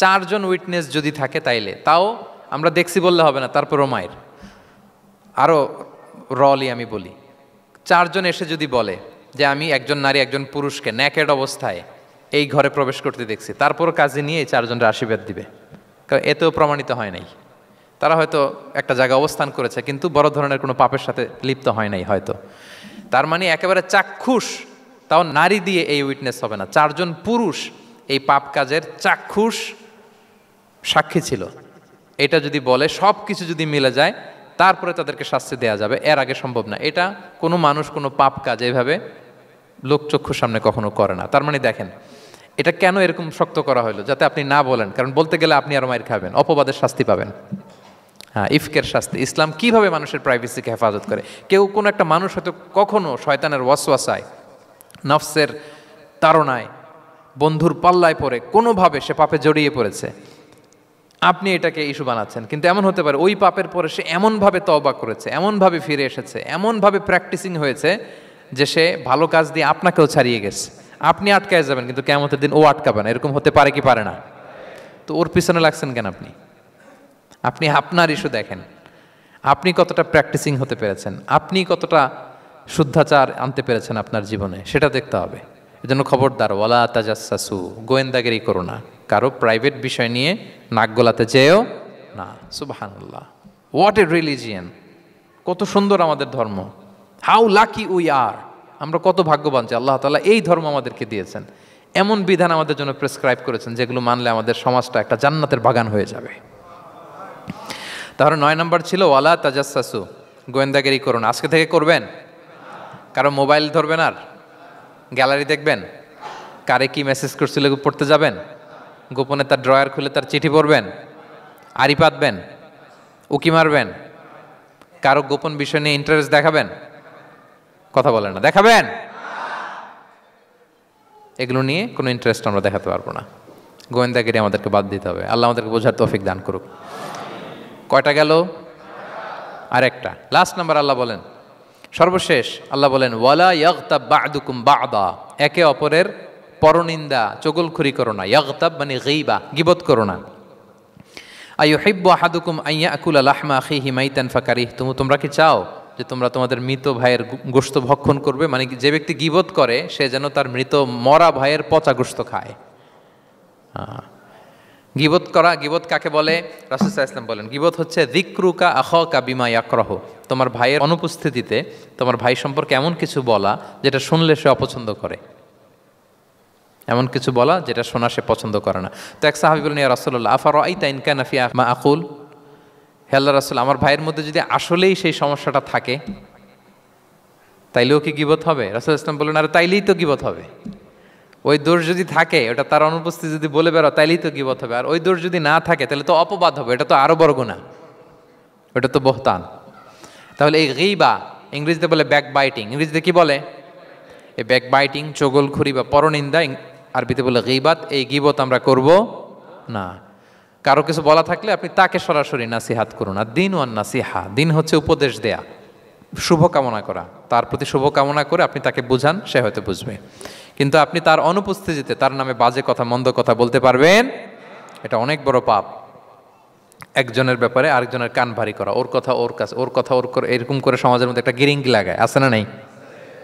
4 জন উইটনেস যদি থাকে তাইলে তাও আমরা দেখছি বললে হবে না, তারপরও মায়ের আরও রলি আমি বলি, 4 জন এসে যদি বলে যে আমি একজন নারী একজন পুরুষকে ন্যাকেড অবস্থায় এই ঘরে প্রবেশ করতে দেখছি, তারপর কাজে নিয়ে এই 4 জনের আশীর্বাদ দিবে, কারণ এতেও প্রমাণিত হয় নাই। তারা হয়তো একটা জায়গায় অবস্থান করেছে কিন্তু বড় ধরনের কোনো পাপের সাথে লিপ্ত হয় নাই হয়তো। তার মানে একেবারে চাক্ষুষ, তাও নারী দিয়ে এই উইটনেস হবে না, 4 জন পুরুষ এই পাপ কাজের চাক্ষুষ সাক্ষী ছিল। এটা যদি বলে সব কিছু যদি মিলে যায় তারপরে তাদেরকে শাস্তি দেওয়া যাবে, এর আগে সম্ভব না। এটা কোনো মানুষ কোনো পাপ কাজ এইভাবে লোকচক্ষুর সামনে কখনো করে না। তার মানে দেখেন এটা কেন এরকম শক্ত করা হলো, যাতে আপনি না বলেন, কারণ বলতে গেলে আপনি আরো মাইর খাবেন, অপবাদের শাস্তি পাবেন। হ্যাঁ, ইফকের শাস্তি। ইসলাম কিভাবে মানুষের প্রাইভেসিকে হেফাজত করে। কেউ কোনো একটা মানুষ হয়তো কখনো শয়তানের ওয়াসওয়াসায়, নফসের তাড়নায়, বন্ধুর পাল্লায় পড়ে কোনোভাবে সে পাপে জড়িয়ে পড়েছে, আপনি এটাকে ইস্যু বানাচ্ছেন। কিন্তু এমন হতে পারে ওই পাপের পরে সে এমনভাবে তওবা করেছে, এমনভাবে ফিরে এসেছে, এমনভাবে প্র্যাকটিসিং হয়েছে যে সে ভালো কাজ দিয়ে আপনাকেও ছাড়িয়ে গেছে। আপনি আটকায় যাবেন কিন্তু কিয়ামতের দিন ও আটকাবে না। এরকম হতে পারে কি পারে না? তো ওর পিছনে লাগছেন কেন আপনি? আপনি আপনার ইস্যু দেখেন, আপনি কতটা প্র্যাকটিসিং হতে পেরেছেন, আপনি কতটা শুদ্ধাচার আনতে পেরেছেন আপনার জীবনে, সেটা দেখতে হবে। এজন্য খবরদার, ওয়ালা তাজাসসু, গোয়েন্দাগিরি করো না, কারো প্রাইভেট বিষয় নিয়ে নাক গলাতে যেও না। সুবহানাল্লাহ, হোয়াট এ রিলিজিয়ান! কত সুন্দর আমাদের ধর্ম, হাউ লাকি উই আর! আমরা কত ভাগ্যবান যে আল্লাহ তাআলা এই ধর্ম আমাদেরকে দিয়েছেন, এমন বিধান আমাদের জন্য প্রেসক্রাইব করেছেন যেগুলো মানলে আমাদের সমাজটা একটা জান্নাতের বাগান হয়ে যাবে। তাহলে 9 নম্বর ছিল ওয়ালা তাজাসসু, গোয়েন্দাগিরি করুন। আজকে থেকে করবেন? কারো মোবাইল ধরবেন, আর গ্যালারি দেখবেন, কারে কি মেসেজ করছিল পড়তে যাবেন, গোপনে তার ড্রয়ার খুলে তার চিঠি পড়বেন, আড়ি পাতবেন, উকি মারবেন, কারো গোপন বিষয় নিয়ে ইন্টারেস্ট দেখাবেন? কথা বলেন না, দেখাবেন? এগুলো নিয়ে কোনো ইন্টারেস্ট আমরা দেখাতে পারবো না। গোয়েন্দাগিরি আমাদেরকে বাদ দিতে হবে। আল্লাহ আমাদেরকে বোঝার তৌফিক দান করুক। কয়টা গেল? আর একটা, লাস্ট নাম্বার। আল্লাহ বলেন, সর্বশেষ আল্লাহ বলেন, ওয়ালা ইয়াগতাব বা'দুকুম বা'দা, একে অপরের পরনিন্দা চগলখুরি করো না। ইয়াগতাব মানে গীবা, গীবত করো না। আইয়ুহিব্বু আহাদুকুম আইয়াকুলা লাহমা আখিহি মাইতান ফাকারিহতুম, তোমরা কি চাও যে তোমরা তোমাদের মৃত ভাইয়ের গোশত ভক্ষণ করবে? মানে যে ব্যক্তি গীবত করে সে যেন তার মৃত মরা ভাইয়ের পচা গোশত খায়। গীবত করা, গীবত কাকে বলে? রাসূল সাল্লাল্লাহু আলাইহি ওয়াসাল্লাম বলেন, গীবত হচ্ছে যিকরুকা আখাকা বিমা ইয়াকরাহু, তোমার ভাইয়ের অনুপস্থিতিতে তোমার ভাই সম্পর্কে এমন কিছু বলা যেটা শুনলে সে অপছন্দ করে, এমন কিছু বলা যেটা শোনা সে পছন্দ করে না। তো এক সাহাবী বলেন, ইয়া রাসূলুল্লাহ আফারাআইতা ইন কানা ফি মা আকুল, হে আল্লাহর রাসূল, আমার ভাইয়ের মধ্যে যদি আসলেই সেই সমস্যাটা থাকে তাইলেও কি গীবত হবে? রাসূল সাল্লাল্লাহু আলাইহি ওয়াসাল্লাম বলেন, আরে তাইলেই তো গীবত হবে। ওই দোষ যদি থাকে, ওটা তার অনুপস্থিতি যদি বলে বেরো তাইলেই তো গীবত হবে। আর ওই দোষ যদি না থাকে তাহলে তো অপবাদ হবে, এটা তো আরো বড় গুনাহ, ওটা তো বহতান। তাহলে এই গীবা ইংরেজিতে বলে ব্যাক বাইটিং। ইংরেজিতে কি বলে? এই ব্যাক বাইটিং, চগলখুরি বা পরনিন্দা, আরবিতে বলে গীবাত। এই গীবত আমরা করব না। কারো কিছু বলা থাকলে আপনি তাকে সরাসরি নাসিহাত করুন। আর দিন ওয়ান নাসিহা, দিন হচ্ছে উপদেশ দেয়া, শুভ কামনা করা, তার প্রতি শুভ কামনা করে আপনি তাকে বুঝান, সে হয়তো বুঝবে। কিন্তু আপনি তার অনুপস্থিতিতে তার নামে বাজে কথা, মন্দ কথা বলতে পারবেন? এটা অনেক বড় পাপ। একজনের ব্যাপারে আরেকজনের কান ভারী করা, ওর কথা ওর কাছে, ওর কথা ওর করে, এরকম করে সমাজের মধ্যে একটা গিরিঙ্গি লাগায়, আছে না নেই?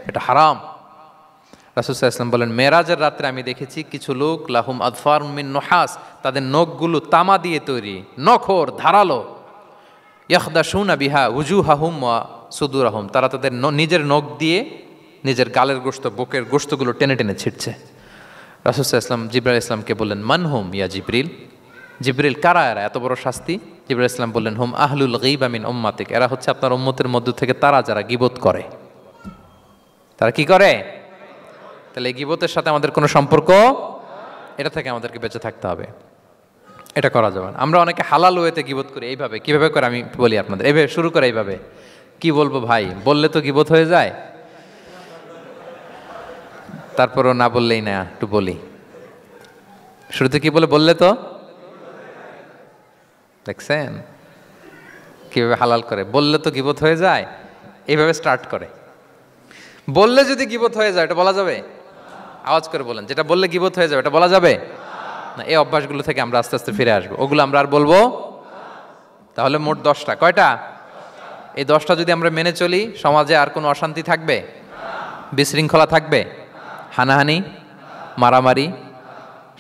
এটা হারাম। রাসূল সাল্লাল্লাহু আলাইহি ওয়াসাল্লাম বলেন, মেরাজের রাত্রে আমি দেখেছি কিছু লোক লাহুম আদফার মিন নুহাস, তাদের নখগুলো তামা দিয়ে তৈরি, নখর ধারালো, ইয়াখদাশুনা বিহা উজুহাহুম ওয়া সুদুরাহুম, তারা তাদের নিজের নখ দিয়ে নিজের গালের গোশত, বুকের গোশতগুলো টেনে টেনে ছিটছে। রাসূল সাল্লাল্লাহু আলাইহি ওয়াসাল্লাম জিবরাইল আলাইহিস সালামকে বললেন, মানহুম ইয়া জিবরিল, জিবরিল কারা এরা, এত বড় শাস্তি? জিবরাইল আলাইহিস সালাম বললেন, হুম আহলুল গীবা মিন উম্মাতিক, এরা হচ্ছে আপনার উম্মতের মধ্য থেকে তারা যারা গীবত করে। তারা কি করে? তাহলে এই গীবতের সাথে আমাদের কোনো সম্পর্ক, এটা থেকে আমাদেরকে বেঁচে থাকতে হবে, এটা করা যাবে না। আমরা অনেকে হালাল ওয়েতে গীবত করি। এইভাবে কিভাবে করে আমি বলি আপনাদের, এইভাবে শুরু করে, এইভাবে কি বলবো ভাই, বললে তো গীবত হয়ে যায়, তারপরও না বললেই না, একটু বলি। শুরুতে কি বললে তো, দেখছেন কিভাবে হালাল করে, বললে তো গীবত হয়ে যায়, এইভাবে স্টার্ট করে। বললে যদি গীবত হয়ে যায় এটা বলা যাবে? আওয়াজ করে বলেন, যেটা বললে গীবত হয়ে যাবে এটা বলা যাবে না। এই অভ্যাসগুলো থেকে আমরা আস্তে আস্তে ফিরে আসবো, ওগুলো আমরা আর বলবো। তাহলে মোট 10টা, কয়টা? এই 10টা যদি আমরা মেনে চলি, সমাজে আর কোনো অশান্তি থাকবে? বিশৃঙ্খলা থাকবে? হানাহানি, মারামারি?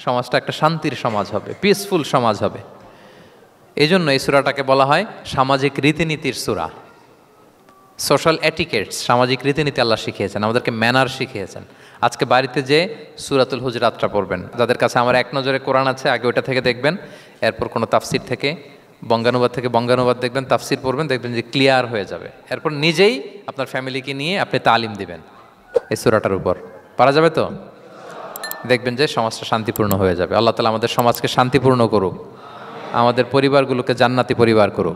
সমাজটা একটা শান্তির সমাজ হবে, পিসফুল সমাজ হবে। এই জন্য এই সূরাটাকে বলা হয় সামাজিক রীতিনীতির সূরা। সোশ্যাল এটিকেটস, সামাজিক রীতিনীতি আল্লাহ শিখিয়েছেন, আমাদেরকে ম্যানার শিখিয়েছেন। আজকে বাড়িতে যে সূরাতুল হুজরাতটা পড়বেন, যাদের কাছে আমার এক নজরে কোরআন আছে আগে ওইটা থেকে দেখবেন, এরপর কোনো তাফসির থেকে বঙ্গানুবাদ থেকে বঙ্গানুবাদ দেখবেন, তাফসির পড়বেন, দেখবেন যে ক্লিয়ার হয়ে যাবে। এরপর নিজেই আপনার ফ্যামিলিকে নিয়ে আপনি তালিম দিবেন এই সূরাটার উপর। পারা যাবে তো? দেখবেন যে সমাজটা শান্তিপূর্ণ হয়ে যাবে। আল্লাহ তাআলা আমাদের সমাজকে শান্তিপূর্ণ করুক, আমাদের পরিবারগুলোকে জান্নাতি পরিবার করুক।